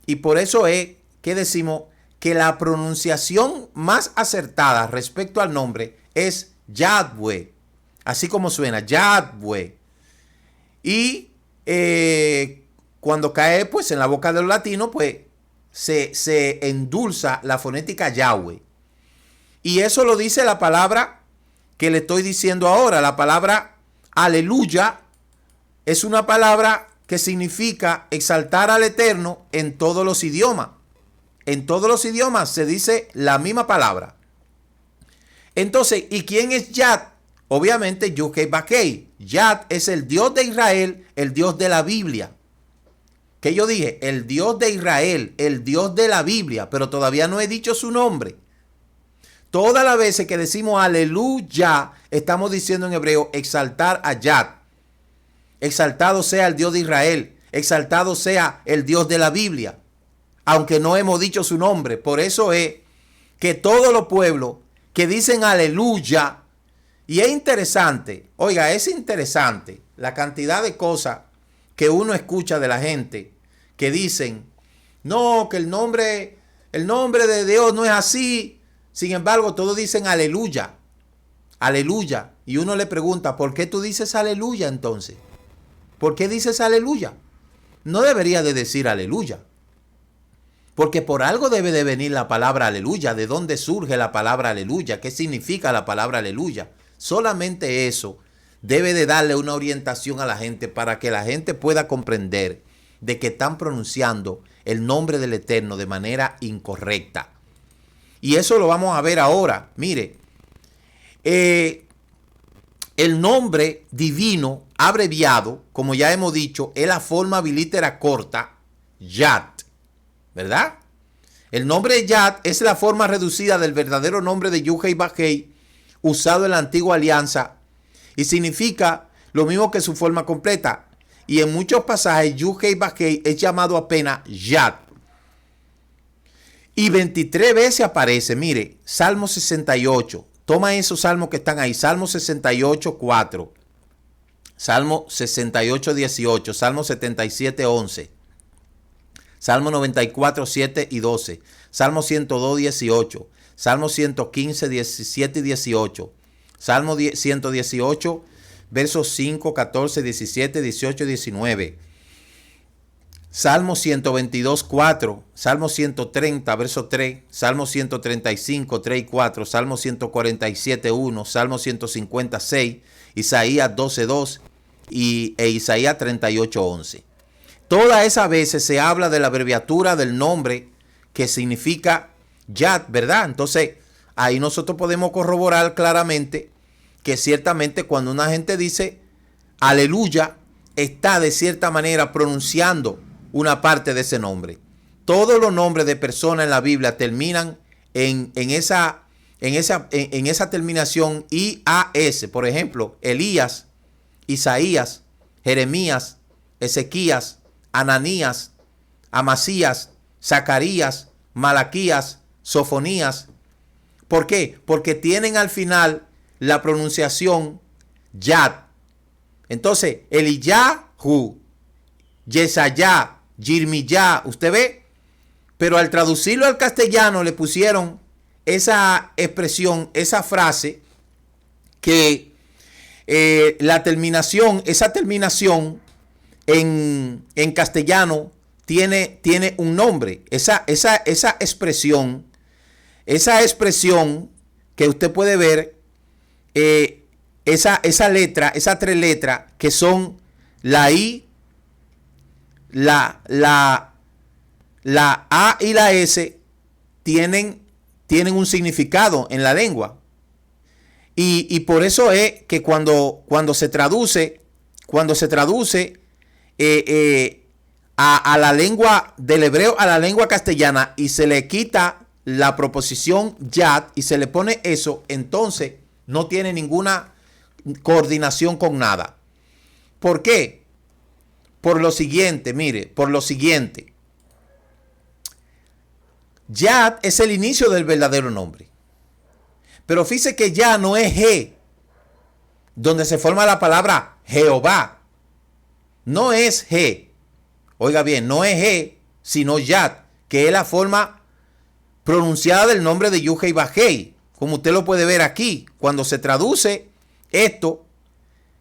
Y por eso es que decimos que la pronunciación más acertada respecto al nombre es Yahweh. Así como suena, Yahweh. Y cuando cae pues en la boca de los latinos, pues se endulza la fonética Yahweh. Y eso lo dice la palabra que le estoy diciendo ahora. La palabra aleluya es una palabra que significa exaltar al Eterno en todos los idiomas. En todos los idiomas se dice la misma palabra. Entonces, ¿y quién es Yad? Obviamente Yud Hei Bajei. Yad es el Dios de Israel, el Dios de la Biblia. ¿Qué yo dije? El Dios de Israel, el Dios de la Biblia, pero todavía no he dicho su nombre. Todas las veces que decimos aleluya, estamos diciendo en hebreo exaltar a Yad. Exaltado sea el Dios de Israel, exaltado sea el Dios de la Biblia, aunque no hemos dicho su nombre. Por eso es que todos los pueblos que dicen aleluya, y es interesante, oiga, es interesante la cantidad de cosas que uno escucha de la gente que dicen, no, que el nombre de Dios no es así. Sin embargo, todos dicen aleluya, aleluya. Y uno le pregunta, ¿por qué tú dices aleluya entonces? ¿Por qué dices aleluya? No debería de decir aleluya. Porque por algo debe de venir la palabra aleluya. ¿De dónde surge la palabra aleluya? ¿Qué significa la palabra aleluya? Solamente eso debe de darle una orientación a la gente para que la gente pueda comprender de que están pronunciando el nombre del Eterno de manera incorrecta. Y eso lo vamos a ver ahora. Mire, el nombre divino abreviado, como ya hemos dicho, es la forma bilítera corta, Yad, ¿verdad? El nombre Yad es la forma reducida del verdadero nombre de Yud Hei Bajei, usado en la antigua alianza, y significa lo mismo que su forma completa. Y en muchos pasajes Yud Hei Bajei es llamado apenas Yad. Y 23 veces aparece, mire, Salmo 68. Toma esos salmos que están ahí. Salmo 68, 4. Salmo 68, 18. Salmo 77, 11. Salmo 94, 7 y 12. Salmo 102, 18. Salmo 115, 17 y 18. Salmo 118, versos 5, 14, 17, 18 y 19. Salmo 122, 4. Salmo 130, verso 3. Salmo 135, 3 y 4. Salmo 147, 1. Salmo 156. Isaías 12, 2. E Isaías 38, 11. Todas esas veces se habla de la abreviatura del nombre que significa Yad, ¿verdad? Entonces, ahí nosotros podemos corroborar claramente que ciertamente cuando una gente dice aleluya, está de cierta manera pronunciando una parte de ese nombre. Todos los nombres de personas en la Biblia terminan en esa terminación IAS. Por ejemplo, Elías, Isaías, Jeremías, Ezequías, Ananías, Amasías, Zacarías, Malaquías, Sofonías. ¿Por qué? Porque tienen al final la pronunciación Yad. Entonces, Eliyahu, Yesayá, Yirmiyá, ¿usted ve? Pero al traducirlo al castellano le pusieron esa expresión, esa frase, que esa terminación en castellano tiene un nombre. Esa expresión que usted puede ver, esa letra, esas tres letras que son la I, la A y la S, tienen un significado en la lengua. Y por eso es que cuando se traduce a la lengua del hebreo a la lengua castellana y se le quita la proposición Yad y se le pone eso, entonces no tiene ninguna coordinación con nada. ¿Por qué? Por lo siguiente, mire, por lo siguiente. Yad es el inicio del verdadero nombre. Pero fíjese que ya no es G, donde se forma la palabra Jehová. No es G. Oiga bien, no es G, sino Yad, que es la forma pronunciada del nombre de Yuhei Bajei. Como usted lo puede ver aquí, cuando se traduce esto,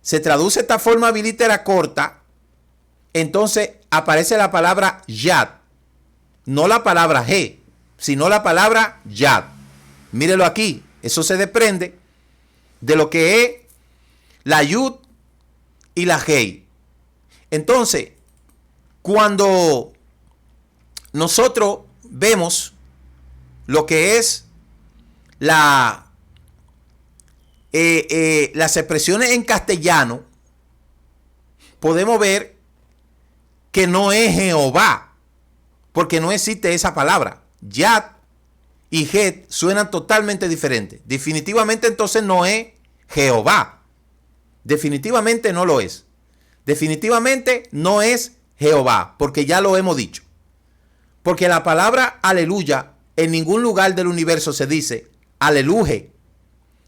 se traduce esta forma bilítera corta, entonces aparece la palabra Yad. No la palabra G, sino la palabra Yad. Mírelo aquí. Eso se desprende de lo que es la Yud y la Hei. Entonces, cuando nosotros vemos lo que es las expresiones en castellano, podemos ver que no es Jehová, porque no existe esa palabra. Yad y Het suenan totalmente diferentes. Definitivamente entonces no es Jehová. Definitivamente no lo es. Definitivamente no es Jehová, porque ya lo hemos dicho. Porque la palabra aleluya en ningún lugar del universo se dice aleluje.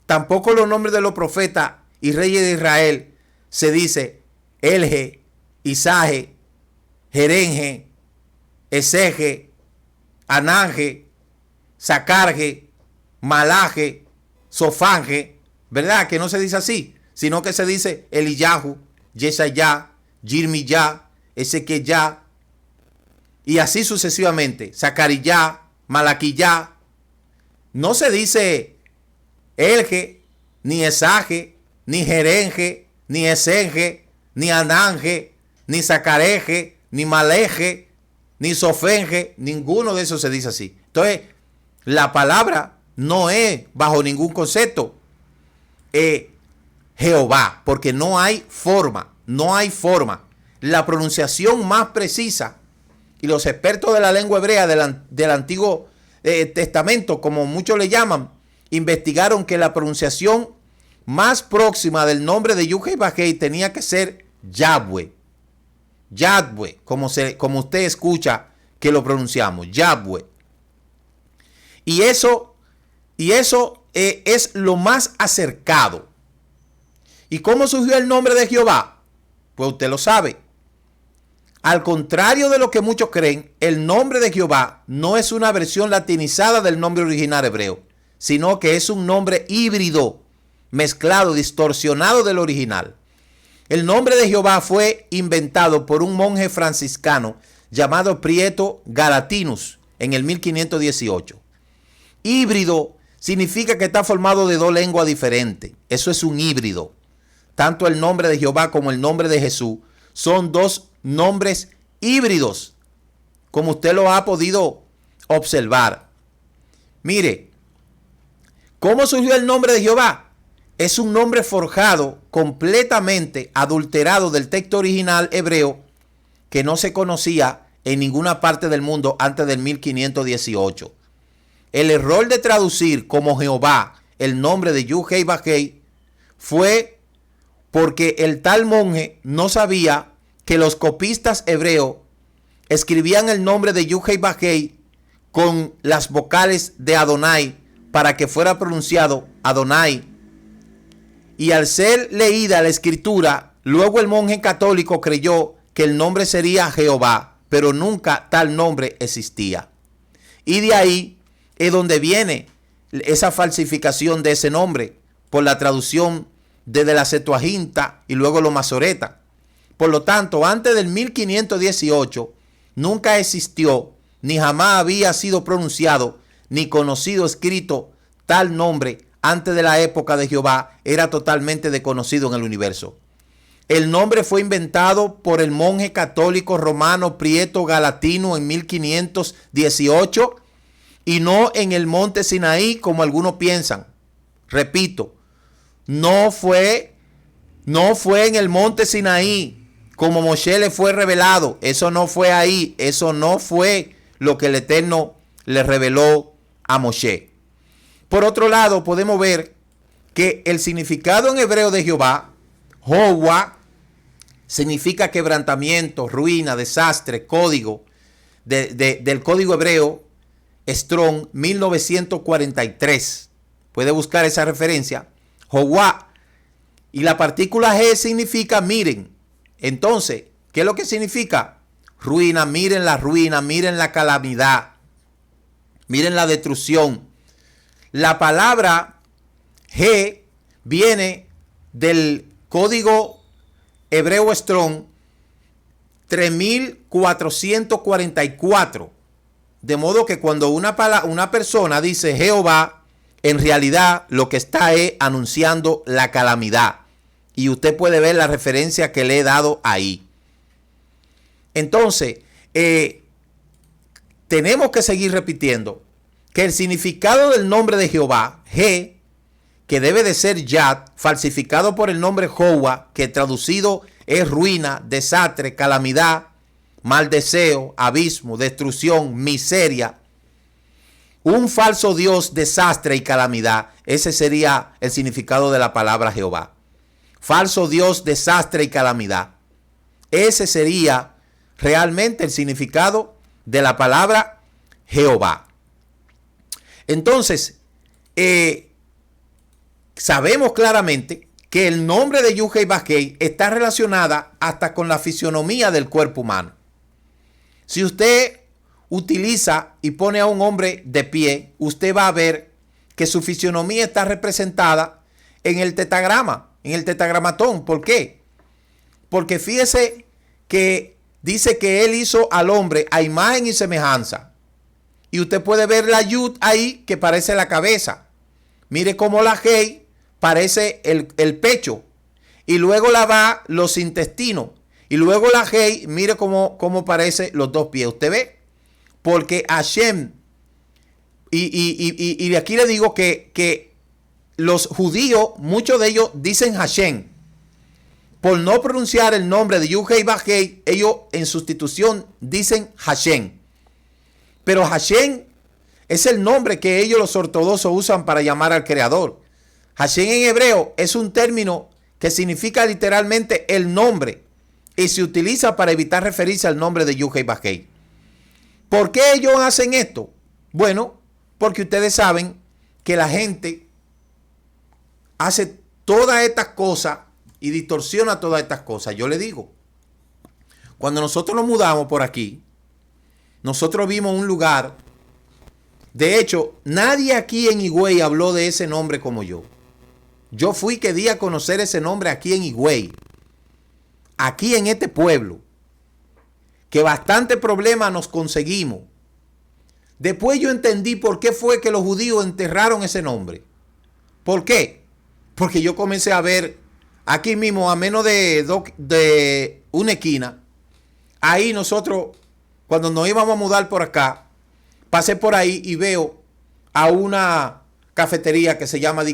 Tampoco los nombres de los profetas y reyes de Israel se dice Elje, Isaje, Jerenge, Eseje, Ananje, Sacarge, Malaje, Sofanje, ¿verdad? Que no se dice así, sino que se dice Eliyahu, Yesayá, Yirmiyá, Ezequiyá, y así sucesivamente, Zacariyá, Malaquiyá. No se dice Elge, ni Esaje, ni Jerenge, ni Esenge, ni Ananje, ni Zacareje, ni Maleje, ni Sofenge, ninguno de esos se dice así. Entonces, la palabra no es bajo ningún concepto Jehová, porque no hay forma. La pronunciación más precisa, y los expertos de la lengua hebrea del Antiguo Testamento, como muchos le llaman, investigaron que la pronunciación más próxima del nombre de Yuhei Bajei tenía que ser Yahweh. Yahweh, como usted escucha que lo pronunciamos, Yahweh. Y eso es lo más acercado. ¿Y cómo surgió el nombre de Jehová? Pues usted lo sabe. Al contrario de lo que muchos creen, el nombre de Jehová no es una versión latinizada del nombre original hebreo, sino que es un nombre híbrido, mezclado, distorsionado del original. El nombre de Jehová fue inventado por un monje franciscano llamado Prieto Galatinus en el 1518. Híbrido significa que está formado de dos lenguas diferentes. Eso es un híbrido. Tanto el nombre de Jehová como el nombre de Jesús son dos nombres híbridos, como usted lo ha podido observar. Mire, ¿cómo surgió el nombre de Jehová? Es un nombre forjado, completamente adulterado del texto original hebreo, que no se conocía en ninguna parte del mundo antes del 1518. El error de traducir como Jehová el nombre de Yud-Heh-Vah-Heh fue porque el tal monje no sabía que los copistas hebreos escribían el nombre de Yud-Heh-Vah-Heh con las vocales de Adonai para que fuera pronunciado Adonai. Y al ser leída la escritura, luego el monje católico creyó que el nombre sería Jehová, pero nunca tal nombre existía. Y de ahí es donde viene esa falsificación de ese nombre por la traducción desde la Septuaginta y luego los masoretas. Por lo tanto, antes del 1518 nunca existió, ni jamás había sido pronunciado, ni conocido escrito tal nombre. Antes de la época de Jehová era totalmente desconocido en el universo. El nombre fue inventado por el monje católico romano Prieto Galatino en 1518 y no en el monte Sinaí como algunos piensan. Repito, no fue en el monte Sinaí como Moshe le fue revelado. Eso no fue ahí. Eso no fue lo que el Eterno le reveló a Moshe. Por otro lado, podemos ver que el significado en hebreo de Jehová, Jehová, significa quebrantamiento, ruina, desastre, código, del código hebreo Strong 1943. Puede buscar esa referencia. Jehová. Y la partícula G significa miren. Entonces, ¿qué es lo que significa? Ruina, miren la calamidad, miren la destrucción. La palabra G viene del código hebreo Strong 3444. De modo que cuando una persona dice Jehová, en realidad lo que está es anunciando la calamidad. Y usted puede ver la referencia que le he dado ahí. Entonces, tenemos que seguir repitiendo que el significado del nombre de Jehová, G, que debe de ser Yad, falsificado por el nombre Jehová, que traducido es ruina, desastre, calamidad, mal deseo, abismo, destrucción, miseria, un falso Dios, desastre y calamidad. Ese sería el significado de la palabra Jehová. Falso Dios, desastre y calamidad. Ese sería realmente el significado de la palabra Jehová. Entonces, sabemos claramente que el nombre de Yud-Heh-Vah-Heh está relacionada hasta con la fisionomía del cuerpo humano. Si usted utiliza y pone a un hombre de pie, usted va a ver que su fisionomía está representada en el tetagrama, en el tetragramatón. ¿Por qué? Porque fíjese que dice que él hizo al hombre a imagen y semejanza. Y usted puede ver la Yud ahí que parece la cabeza. Mire cómo la Hei parece el pecho. Y luego la Va los intestinos. Y luego la Hei, mire cómo parece los dos pies. ¿Usted ve? Porque Hashem, y de aquí le digo que los judíos, muchos de ellos dicen Hashem. Por no pronunciar el nombre de Yud-Heh-Vah-Heh, ellos en sustitución dicen Hashem. Pero Hashem es el nombre que ellos los ortodoxos usan para llamar al Creador. Hashem en hebreo es un término que significa literalmente el nombre y se utiliza para evitar referirse al nombre de Yud-Heh-Vah-Heh. ¿Por qué ellos hacen esto? Bueno, Porque ustedes saben que la gente hace todas estas cosas y distorsiona todas estas cosas. Yo le digo, cuando nosotros nos mudamos por aquí, nosotros vimos un lugar. De hecho, nadie aquí en Higüey habló de ese nombre como yo. Yo fui que di a conocer ese nombre aquí en Higüey, aquí en este pueblo, que bastante problema nos conseguimos. Después yo entendí por qué fue que los judíos enterraron ese nombre. ¿Por qué? Porque yo comencé a ver aquí mismo, a menos de una esquina, ahí nosotros, cuando nos íbamos a mudar por acá, pasé por ahí y veo a una cafetería que se llama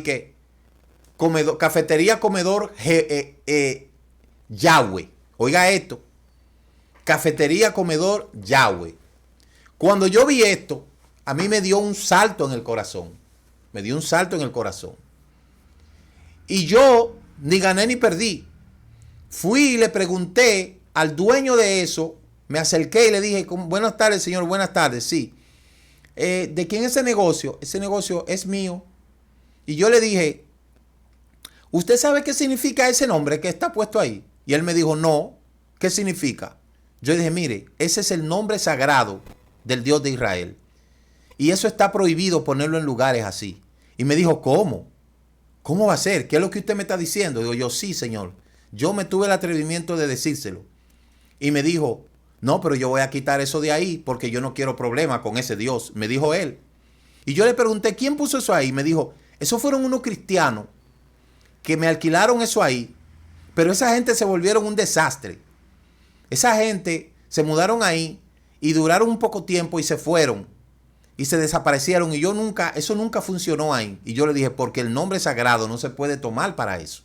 Cafetería Comedor Yahweh. Oiga esto. Cafetería Comedor Yahweh. Cuando yo vi esto, a mí me dio un salto en el corazón. Me dio un salto en el corazón. Y yo ni gané ni perdí. Fui y le pregunté al dueño de eso. Me acerqué y le dije, buenas tardes, señor, buenas tardes, sí. ¿De quién es ese negocio? Ese negocio es mío. Y yo le dije, ¿usted sabe qué significa ese nombre que está puesto ahí? Y él me dijo, no, ¿qué significa? Yo dije, mire, ese es el nombre sagrado del Dios de Israel. Y eso está prohibido ponerlo en lugares así. Y me dijo, ¿cómo? ¿Cómo va a ser? ¿Qué es lo que usted me está diciendo? Digo yo, sí, señor. Yo me tuve el atrevimiento de decírselo. Y me dijo, no, pero yo voy a quitar eso de ahí porque yo no quiero problema con ese Dios. Me dijo él. Y yo le pregunté, ¿quién puso eso ahí? Me dijo, esos fueron unos cristianos que me alquilaron eso ahí. Pero esa gente se volvieron un desastre. Esa gente se mudaron ahí y duraron un poco tiempo y se fueron. Y se desaparecieron. Y eso nunca funcionó ahí. Y yo le dije, porque el nombre sagrado no se puede tomar para eso.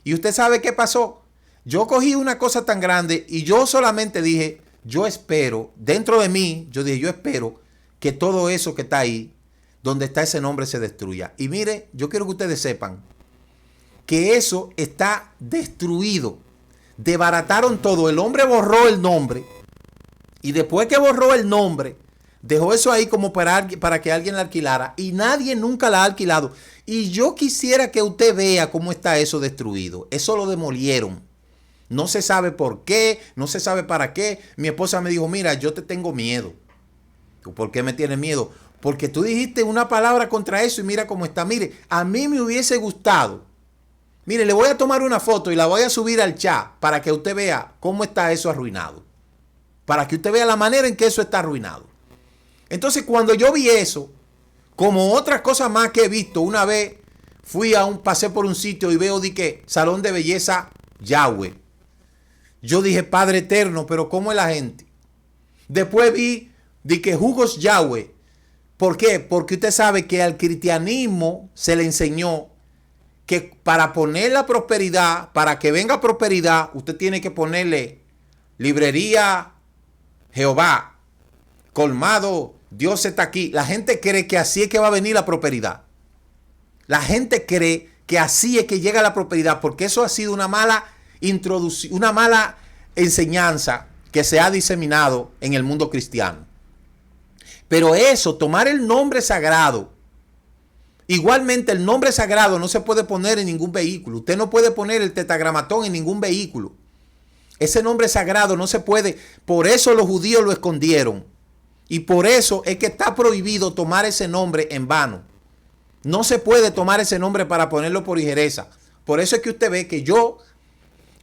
Y usted sabe qué pasó. Yo cogí una cosa tan grande y yo solamente dije, yo espero, dentro de mí, yo dije, yo espero que todo eso que está ahí, donde está ese nombre, se destruya. Y mire, yo quiero que ustedes sepan que eso está destruido. Desbarataron todo. El hombre borró el nombre. Y después que borró el nombre, dejó eso ahí como para que alguien la alquilara. Y nadie nunca la ha alquilado. Y yo quisiera que usted vea cómo está eso destruido. Eso lo demolieron. No se sabe por qué, no se sabe para qué. Mi esposa me dijo, mira, yo te tengo miedo. ¿Por qué me tienes miedo? Porque tú dijiste una palabra contra eso y mira cómo está. Mire, a mí me hubiese gustado. Mire, le voy a tomar una foto y la voy a subir al chat para que usted vea cómo está eso arruinado. Para que usted vea la manera en que eso está arruinado. Entonces, cuando yo vi eso, como otras cosas más que he visto, una vez pasé por un sitio y veo salón de belleza Yahweh. Yo dije, Padre eterno, pero ¿cómo es la gente? Después vi jugos Yahweh. ¿Por qué? Porque usted sabe que al cristianismo se le enseñó que para poner la prosperidad, para que venga prosperidad, usted tiene que ponerle librería Jehová, colmado, Dios está aquí. La gente cree que así es que va a venir la prosperidad. La gente cree que así es que llega la prosperidad, porque eso ha sido una mala enseñanza que se ha diseminado en el mundo cristiano. Pero eso, tomar el nombre sagrado, igualmente el nombre sagrado no se puede poner en ningún vehículo. Usted no puede poner el tetragramatón en ningún vehículo. Ese nombre sagrado no se puede. Por eso los judíos lo escondieron. Y por eso es que está prohibido tomar ese nombre en vano. No se puede tomar ese nombre para ponerlo por ligereza. Por eso es que usted ve que yo,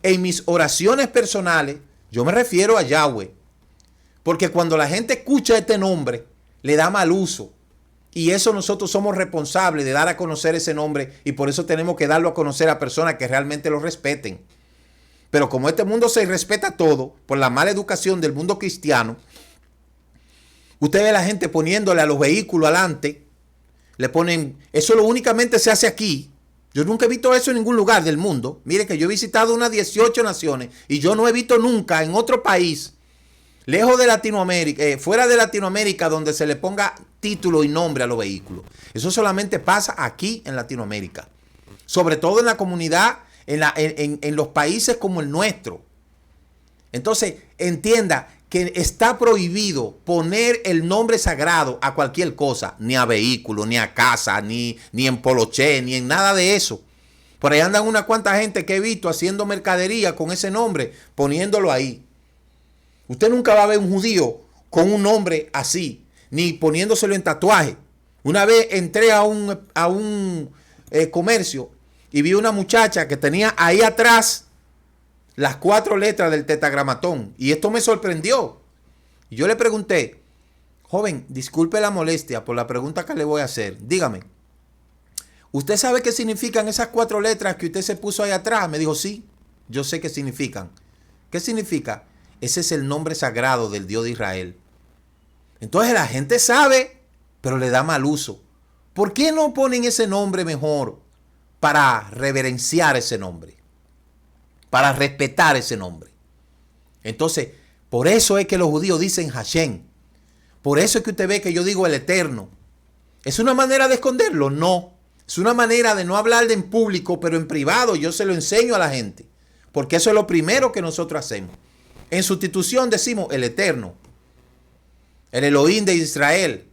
en mis oraciones personales, yo me refiero a Yahweh. Porque cuando la gente escucha este nombre, le da mal uso. Y eso nosotros somos responsables de dar a conocer ese nombre. Y por eso tenemos que darlo a conocer a personas que realmente lo respeten. Pero como este mundo se respeta todo por la mala educación del mundo cristiano, usted ve a la gente poniéndole a los vehículos adelante, le ponen, eso únicamente se hace aquí. Yo nunca he visto eso en ningún lugar del mundo. Mire que yo he visitado unas 18 naciones y yo no he visto nunca en otro país, lejos de Latinoamérica, fuera de Latinoamérica, donde se le ponga título y nombre a los vehículos. Eso solamente pasa aquí en Latinoamérica. Sobre todo en la comunidad, en los países como el nuestro. Entonces, entienda que está prohibido poner el nombre sagrado a cualquier cosa, ni a vehículo, ni a casa, ni en poloché, ni en nada de eso. Por ahí andan una cuanta gente que he visto haciendo mercadería con ese nombre, poniéndolo ahí. Usted nunca va a ver un judío con un nombre así, ni poniéndoselo en tatuaje. Una vez entré a un comercio y vi una muchacha que tenía ahí atrás las 4 letras del tetragramatón. Y esto me sorprendió. Y yo le pregunté, joven, disculpe la molestia por la pregunta que le voy a hacer. Dígame, ¿usted sabe qué significan esas 4 letras que usted se puso ahí atrás? Me dijo, sí, yo sé qué significan. ¿Qué significa? Ese es el nombre sagrado del Dios de Israel. Entonces la gente sabe, pero le da mal uso. ¿Por qué no ponen ese nombre mejor para reverenciar ese nombre? Para respetar ese nombre. Entonces, por eso es que los judíos dicen Hashem. Por eso es que usted ve que yo digo el Eterno. ¿Es una manera de esconderlo? No. Es una manera de no hablar en público, pero en privado yo se lo enseño a la gente. Porque eso es lo primero que nosotros hacemos. En sustitución decimos el Eterno. El Elohim de Israel.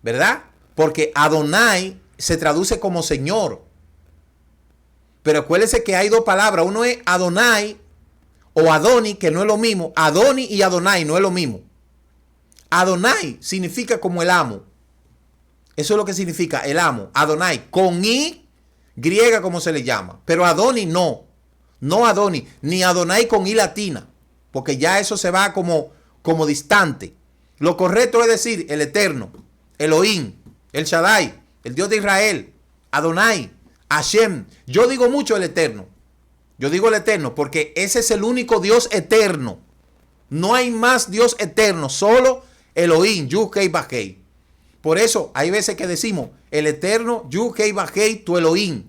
¿Verdad? Porque Adonai se traduce como Señor. Pero acuérdense que hay 2 palabras. Uno es Adonai o Adoni, que no es lo mismo. Adoni y Adonai no es lo mismo. Adonai significa como el amo. Eso es lo que significa el amo. Adonai, con I griega como se le llama. Pero Adoni no. No Adoni, ni Adonai con I latina. Porque ya eso se va como distante. Lo correcto es decir el Eterno, Elohim, el Shaddai, el Dios de Israel, Adonai, Hashem. Yo digo mucho el Eterno. Yo digo el Eterno porque ese es el único Dios eterno. No hay más Dios eterno, solo Elohim, Yud-Hei Vah-Hei. Por eso hay veces que decimos el Eterno, Yud-Hei Vah-Hei, tu Elohim.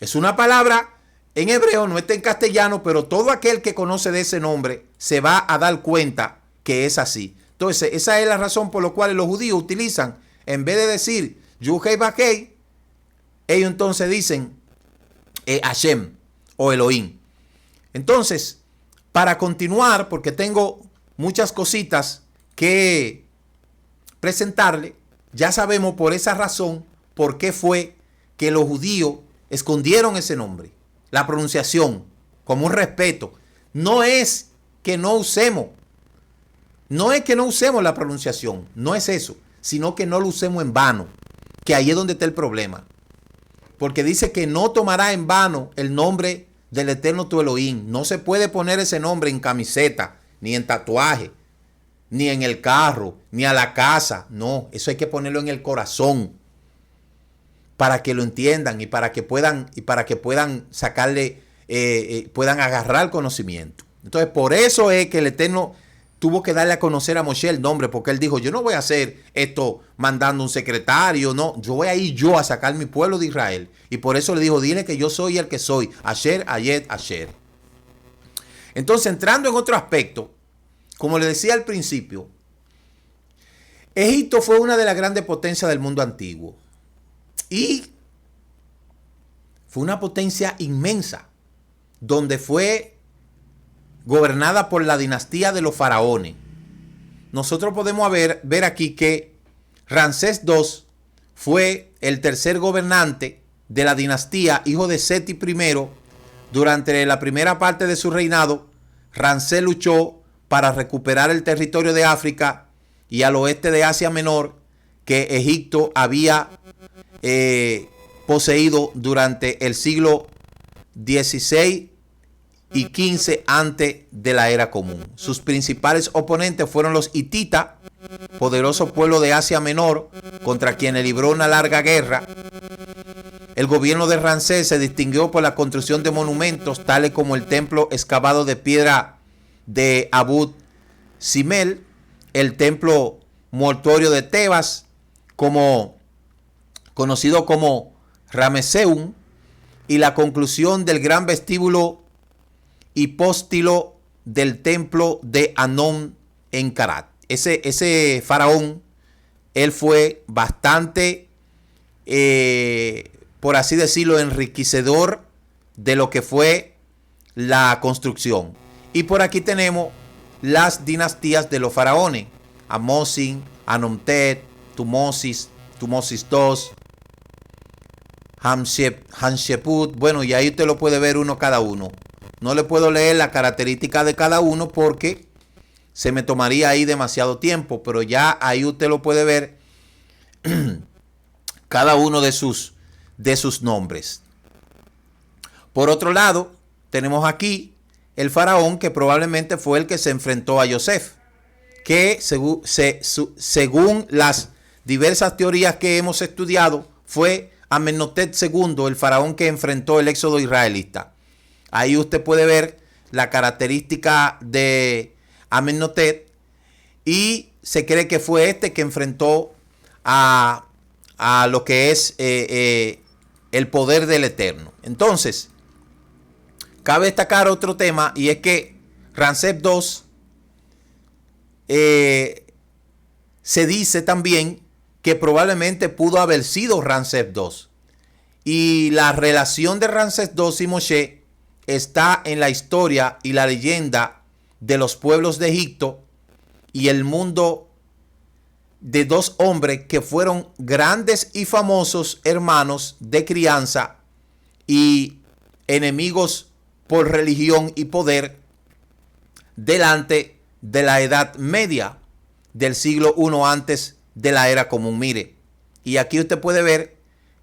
Es una palabra en hebreo, no está en castellano, pero todo aquel que conoce de ese nombre se va a dar cuenta que es así. Entonces, esa es la razón por la cual los judíos utilizan, en vez de decir Yud-Hei Vah-Hei, ellos entonces dicen Hashem o Elohim. Entonces, para continuar, porque tengo muchas cositas que presentarle, ya sabemos por esa razón por qué fue que los judíos escondieron ese nombre. La pronunciación, como un respeto. No es que no usemos. No es que no usemos la pronunciación. No es eso. Sino que no lo usemos en vano. Que ahí es donde está el problema. Porque dice que no tomará en vano el nombre del Eterno tu Elohim. No se puede poner ese nombre en camiseta, ni en tatuaje, ni en el carro, ni a la casa. No, eso hay que ponerlo en el corazón. Para que lo entiendan y para que puedan sacarle, puedan agarrar conocimiento. Entonces, por eso es que el Eterno tuvo que darle a conocer a Moshe el nombre, porque él dijo, yo no voy a hacer esto mandando un secretario, no, yo voy a ir yo a sacar mi pueblo de Israel. Y por eso le dijo, dile que yo soy el que soy, Asher, Ayet, Asher. Entonces, entrando en otro aspecto, como le decía al principio, Egipto fue una de las grandes potencias del mundo antiguo. Y fue una potencia inmensa, donde fue gobernada por la dinastía de los faraones. Nosotros podemos ver aquí que Ramsés II fue el tercer gobernante de la dinastía, hijo de Seti I. Durante la primera parte de su reinado, Ramsés luchó para recuperar el territorio de África y al oeste de Asia Menor que Egipto había poseído durante el siglo XVI y XV antes de la era común. Sus principales oponentes fueron los hititas, poderoso pueblo de Asia Menor, contra quienes libró una larga guerra. El gobierno de Ramsés se distinguió por la construcción de monumentos, tales como el templo excavado de piedra de Abu Simbel, el templo mortuorio de Tebas, conocido como Rameseum, y la conclusión del gran vestíbulo hipóstilo del templo de Anón en Karat. Ese faraón, él fue bastante, por así decirlo, enriquecedor de lo que fue la construcción. Y por aquí tenemos las dinastías de los faraones: Amosin, Anomtet, Tumosis, Tumosis II, Hatshepsut. Bueno, y ahí usted lo puede ver uno cada uno. No le puedo leer la característica de cada uno porque se me tomaría ahí demasiado tiempo, pero ya ahí usted lo puede ver cada uno de sus nombres. Por otro lado, tenemos aquí el faraón que probablemente fue el que se enfrentó a Yosef, que según las diversas teorías que hemos estudiado, fue Amenhotep II, el faraón que enfrentó el éxodo israelita. Ahí usted puede ver la característica de Amenhotep y se cree que fue este que enfrentó a lo que es el poder del Eterno. Entonces, cabe destacar otro tema, y es que Ramsés II se dice también que probablemente pudo haber sido Ramsés II. Y la relación de Ramsés II y Moshe está en la historia y la leyenda de los pueblos de Egipto y el mundo, de dos hombres que fueron grandes y famosos hermanos de crianza y enemigos por religión y poder delante de la Edad Media del siglo I antes de la era común. Mire, y aquí usted puede ver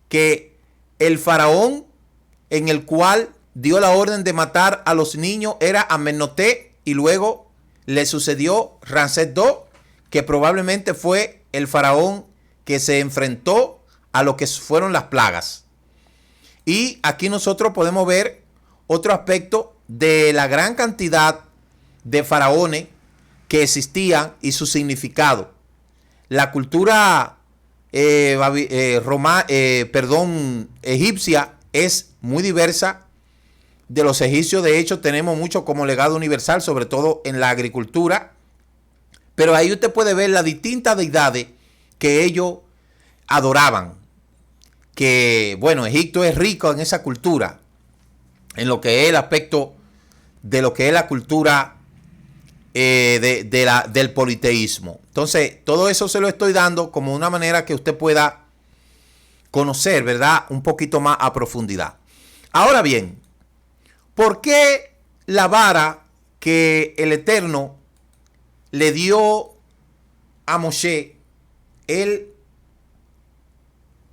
que el faraón en el cual dio la orden de matar a los niños era Amenhotep, y luego le sucedió Ramsés II, que probablemente fue el faraón que se enfrentó a lo que fueron las plagas. Y aquí nosotros podemos ver otro aspecto de la gran cantidad de faraones que existían y su significado. La cultura egipcia es muy diversa. De los egipcios, de hecho, tenemos mucho como legado universal, sobre todo en la agricultura. Pero ahí usted puede ver las distintas deidades que ellos adoraban. Que, bueno, Egipto es rico en esa cultura, en lo que es el aspecto de lo que es la cultura del politeísmo. Entonces, todo eso se lo estoy dando como una manera que usted pueda conocer, ¿verdad?, un poquito más a profundidad. Ahora bien, ¿por qué la vara que el Eterno le dio a Moshe, él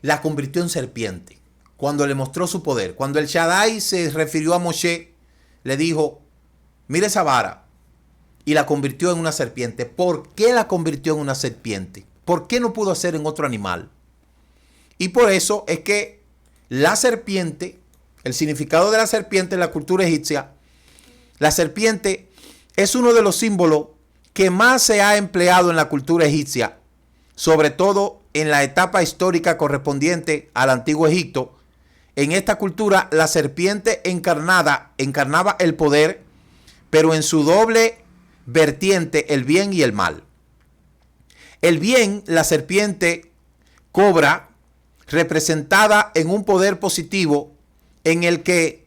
la convirtió en serpiente cuando le mostró su poder? Cuando el Shaddai se refirió a Moshe, le dijo: mira esa vara, y la convirtió en una serpiente. ¿Por qué la convirtió en una serpiente? ¿Por qué no pudo hacer en otro animal? Y por eso es que la serpiente, el significado de la serpiente en la cultura egipcia, la serpiente es uno de los símbolos que más se ha empleado en la cultura egipcia, sobre todo en la etapa histórica correspondiente al antiguo Egipto. En esta cultura, la serpiente encarnaba el poder, pero en su doble vertiente, el bien y el mal. El bien, la serpiente cobra, representada en un poder positivo en el que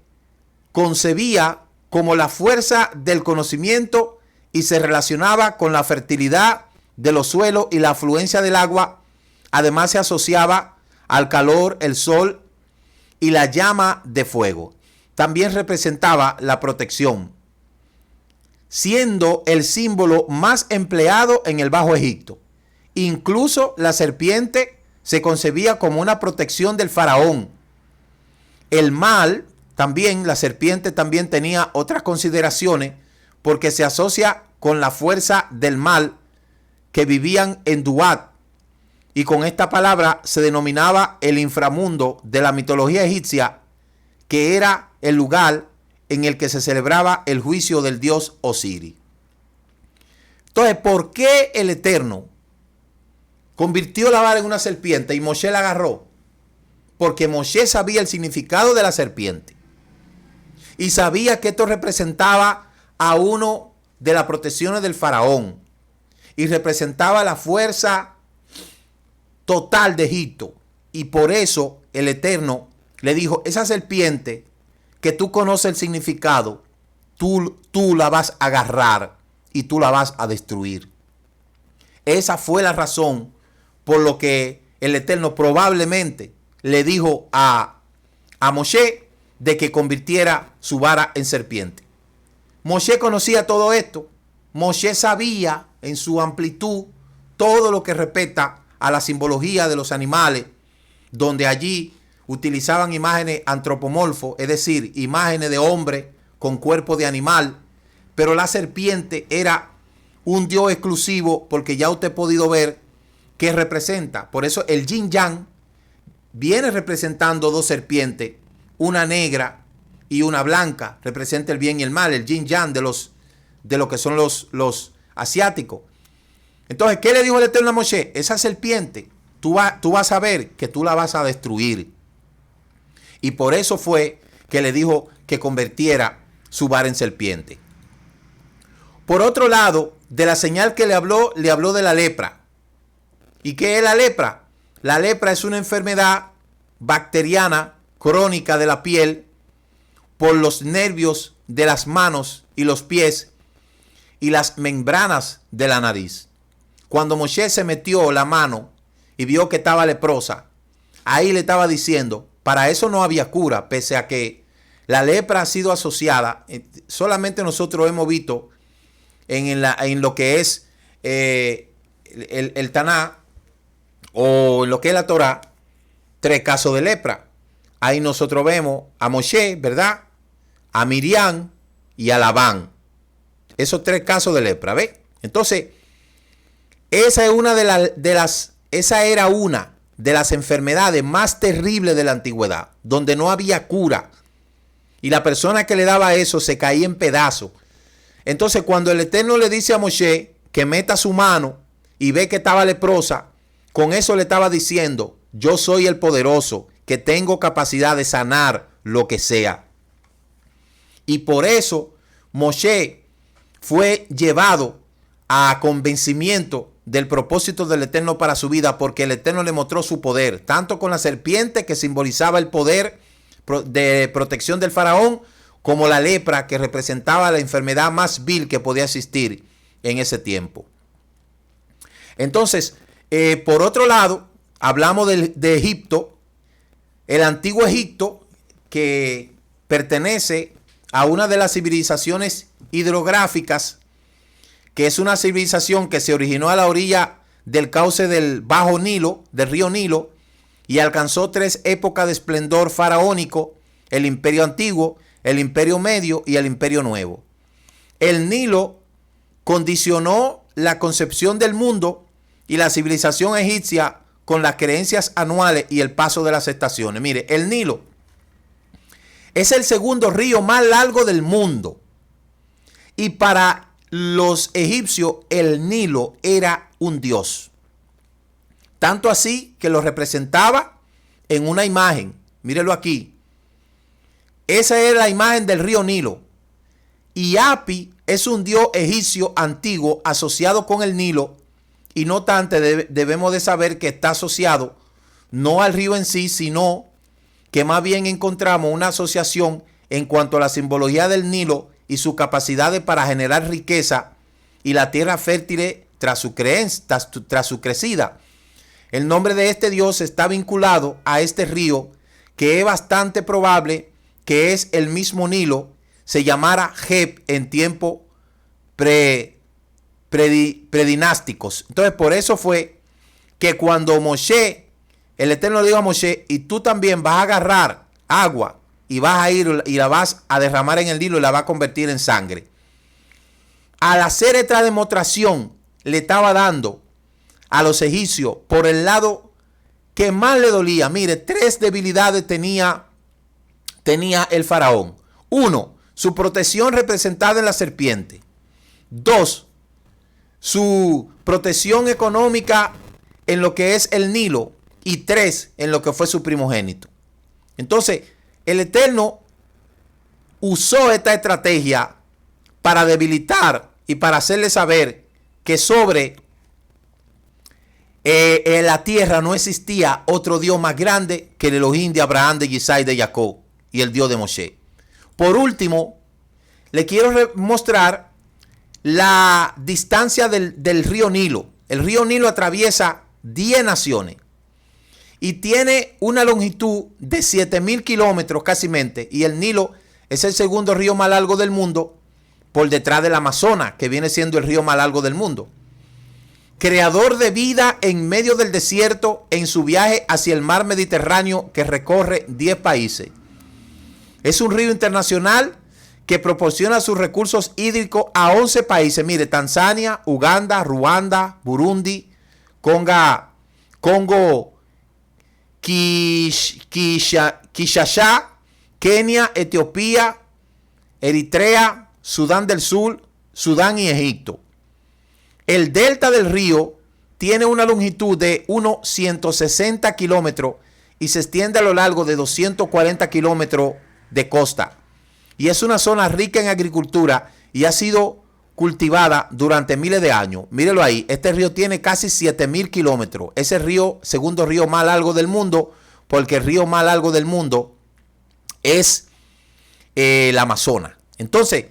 concebía como la fuerza del conocimiento y se relacionaba con la fertilidad de los suelos y la afluencia del agua. Además, se asociaba al calor, el sol y la llama de fuego. También representaba la protección, siendo el símbolo más empleado en el Bajo Egipto. Incluso la serpiente se concebía como una protección del faraón. El mal, también, la serpiente también tenía otras consideraciones porque se asocia con la fuerza del mal que vivían en Duat, y con esta palabra se denominaba el inframundo de la mitología egipcia, que era el lugar en el que se celebraba el juicio del dios Osiris. Entonces, ¿por qué el Eterno convirtió la vara en una serpiente y Moshe la agarró? Porque Moshe sabía el significado de la serpiente y sabía que esto representaba a uno de las protecciones del faraón y representaba la fuerza total de Egipto. Y por eso el Eterno le dijo: esa serpiente que tú conoces el significado, tú la vas a agarrar y tú la vas a destruir. Esa fue la razón por lo que el Eterno probablemente le dijo a Moshe de que convirtiera su vara en serpiente. Moshe conocía todo esto. Moshe sabía en su amplitud todo lo que respecta a la simbología de los animales, donde allí utilizaban imágenes antropomorfos, es decir, imágenes de hombre con cuerpo de animal, pero la serpiente era un dios exclusivo, porque ya usted ha podido ver que representa. Por eso el yin yang viene representando dos serpientes, una negra y una blanca, representa el bien y el mal, el yin yang de lo que son los asiáticos. Entonces, ¿qué le dijo el Eterno a Moshe? Esa serpiente, tú vas a ver que tú la vas a destruir. Y por eso fue que le dijo que convirtiera su vara en serpiente. Por otro lado, de la señal que le habló de la lepra. ¿Y qué es la lepra? La lepra es una enfermedad bacteriana crónica de la piel por los nervios de las manos y los pies y las membranas de la nariz. Cuando Moshe se metió la mano y vio que estaba leprosa, ahí le estaba diciendo, para eso no había cura, pese a que la lepra ha sido asociada, solamente nosotros hemos visto en lo que es el Taná o en lo que es la Torá, 3 casos de lepra. Ahí nosotros vemos a Moshe, ¿verdad? A Miriam y a Labán. Esos 3 casos de lepra, ¿ves? Entonces, esa era una de las enfermedades más terribles de la antigüedad, donde no había cura. Y la persona que le daba eso se caía en pedazos. Entonces, cuando el Eterno le dice a Moshe que meta su mano y ve que estaba leprosa, con eso le estaba diciendo, yo soy el poderoso, que tengo capacidad de sanar lo que sea. Y por eso Moshe fue llevado a convencimiento del propósito del Eterno para su vida, porque el Eterno le mostró su poder, tanto con la serpiente que simbolizaba el poder de protección del faraón, como la lepra que representaba la enfermedad más vil que podía existir en ese tiempo. Entonces, por otro lado, hablamos de Egipto, el antiguo Egipto, que pertenece a una de las civilizaciones hidrográficas, que es una civilización que se originó a la orilla del cauce del Bajo Nilo, del río Nilo, y alcanzó 3 épocas de esplendor faraónico: el Imperio Antiguo, el Imperio Medio y el Imperio Nuevo. El Nilo condicionó la concepción del mundo y la civilización egipcia con las creencias anuales y el paso de las estaciones. Mire, el Nilo es el segundo río más largo del mundo. Y para los egipcios el Nilo era un dios. Tanto así que lo representaba en una imagen. Mírelo aquí. Esa es la imagen del río Nilo. Y Api es un dios egipcio antiguo asociado con el Nilo. Y no obstante, debemos de saber que está asociado no al río en sí, sino que más bien encontramos una asociación en cuanto a la simbología del Nilo y su capacidad para generar riqueza y la tierra fértil tras su crecida. El nombre de este dios está vinculado a este río, que es bastante probable que es el mismo Nilo, se llamara Geb en tiempos predinásticos. Entonces, por eso fue que cuando Moshe, el Eterno le dijo a Moshe, y tú también vas a agarrar agua y vas a ir y la vas a derramar en el Nilo y la vas a convertir en sangre. Al hacer esta demostración, le estaba dando a los egipcios por el lado que más le dolía. Mire, 3 debilidades tenía el faraón. 1, su protección representada en la serpiente. 2, su protección económica en lo que es el Nilo. Y 3, en lo que fue su primogénito. Entonces, el Eterno usó esta estrategia para debilitar y para hacerle saber que sobre en la tierra no existía otro Dios más grande que el Elohim de Abraham, de Isaac y de Jacob, y el Dios de Moshe. Por último, le quiero mostrar la distancia del río Nilo. El río Nilo atraviesa 10 naciones y tiene una longitud de 7.000 kilómetros casi mente, y el Nilo es el segundo río más largo del mundo por detrás del Amazonas, que viene siendo el río más largo del mundo. Creador de vida en medio del desierto en su viaje hacia el mar Mediterráneo que recorre 10 países. Es un río internacional que proporciona sus recursos hídricos a 11 países. Mire, Tanzania, Uganda, Ruanda, Burundi, Congo, Kinshasa, Kenia, Etiopía, Eritrea, Sudán del Sur, Sudán y Egipto. El delta del río tiene una longitud de unos 160 kilómetros y se extiende a lo largo de 240 kilómetros de costa. Y es una zona rica en agricultura y ha sido cultivada durante miles de años. Mírelo ahí, este río tiene casi 7.000 kilómetros. Es el río, segundo río más largo del mundo, porque el río más largo del mundo es el Amazonas. Entonces,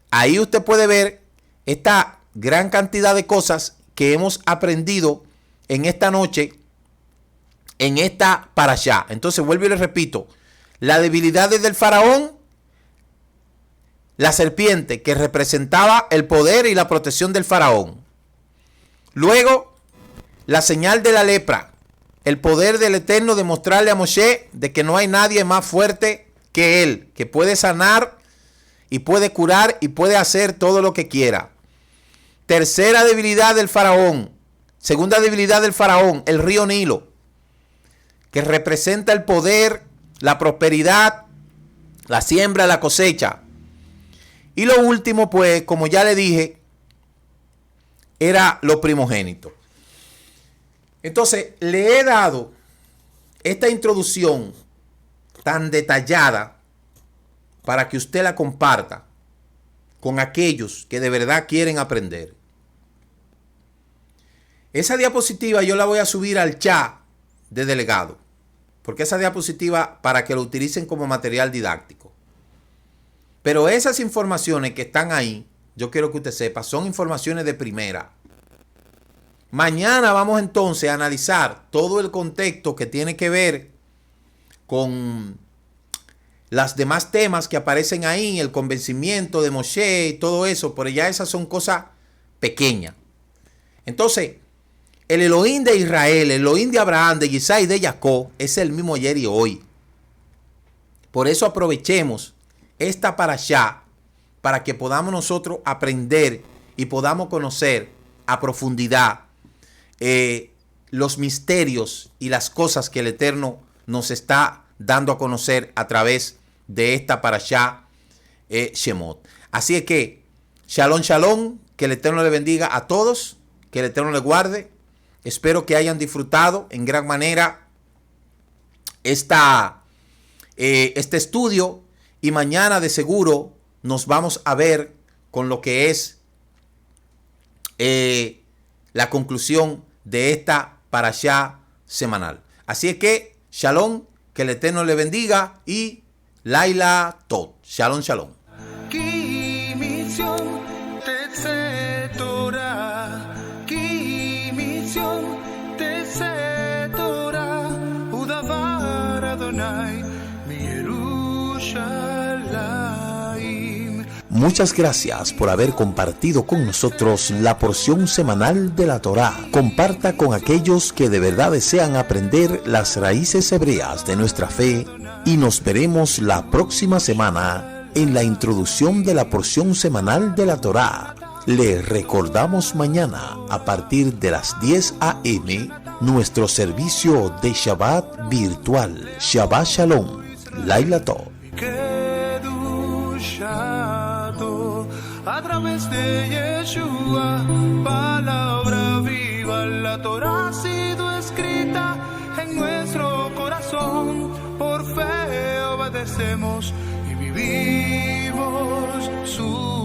ahí usted puede ver esta gran cantidad de cosas que hemos aprendido en esta noche, en esta parashá. Entonces, vuelvo y le repito, la debilidad del faraón, la serpiente que representaba el poder y la protección del faraón. Luego, la señal de la lepra, el poder del Eterno de mostrarle a Moshe de que no hay nadie más fuerte que él, que puede sanar y puede curar y puede hacer todo lo que quiera. Tercera debilidad del faraón. Segunda debilidad del faraón, el río Nilo, que representa el poder, la prosperidad, la siembra, la cosecha. Y lo último, pues, como ya le dije, era lo primogénito. Entonces, le he dado esta introducción tan detallada para que usted la comparta con aquellos que de verdad quieren aprender. Esa diapositiva yo la voy a subir al chat de delegado, porque esa diapositiva para que lo utilicen como material didáctico. Pero esas informaciones que están ahí, yo quiero que usted sepa, son informaciones de primera. Mañana vamos entonces a analizar todo el contexto que tiene que ver con las demás temas que aparecen ahí, el convencimiento de Moshe y todo eso, pero ya esas son cosas pequeñas. Entonces, el Elohim de Israel, el Elohim de Abraham, de Isaac y de Jacob es el mismo ayer y hoy. Por eso aprovechemos esta parashá para que podamos nosotros aprender y podamos conocer a profundidad los misterios y las cosas que el Eterno nos está dando a conocer a través de esta parashá Shemot. Así es que, shalom, shalom, que el Eterno le bendiga a todos, que el Eterno le guarde. Espero que hayan disfrutado en gran manera este estudio, y mañana de seguro nos vamos a ver con lo que es la conclusión de esta parashá semanal. Así es que, shalom, que el Eterno le bendiga y Laila Tov. Shalom, shalom. Muchas gracias por haber compartido con nosotros la porción semanal de la Torá. Comparta con aquellos que de verdad desean aprender las raíces hebreas de nuestra fe y nos veremos la próxima semana en la introducción de la porción semanal de la Torá. Le recordamos mañana a partir de las 10 a.m. nuestro servicio de Shabbat virtual. Shabbat Shalom. Laila Tov. A través de Yeshua, palabra viva, la Torah ha sido escrita en nuestro corazón. Por fe obedecemos y vivimos su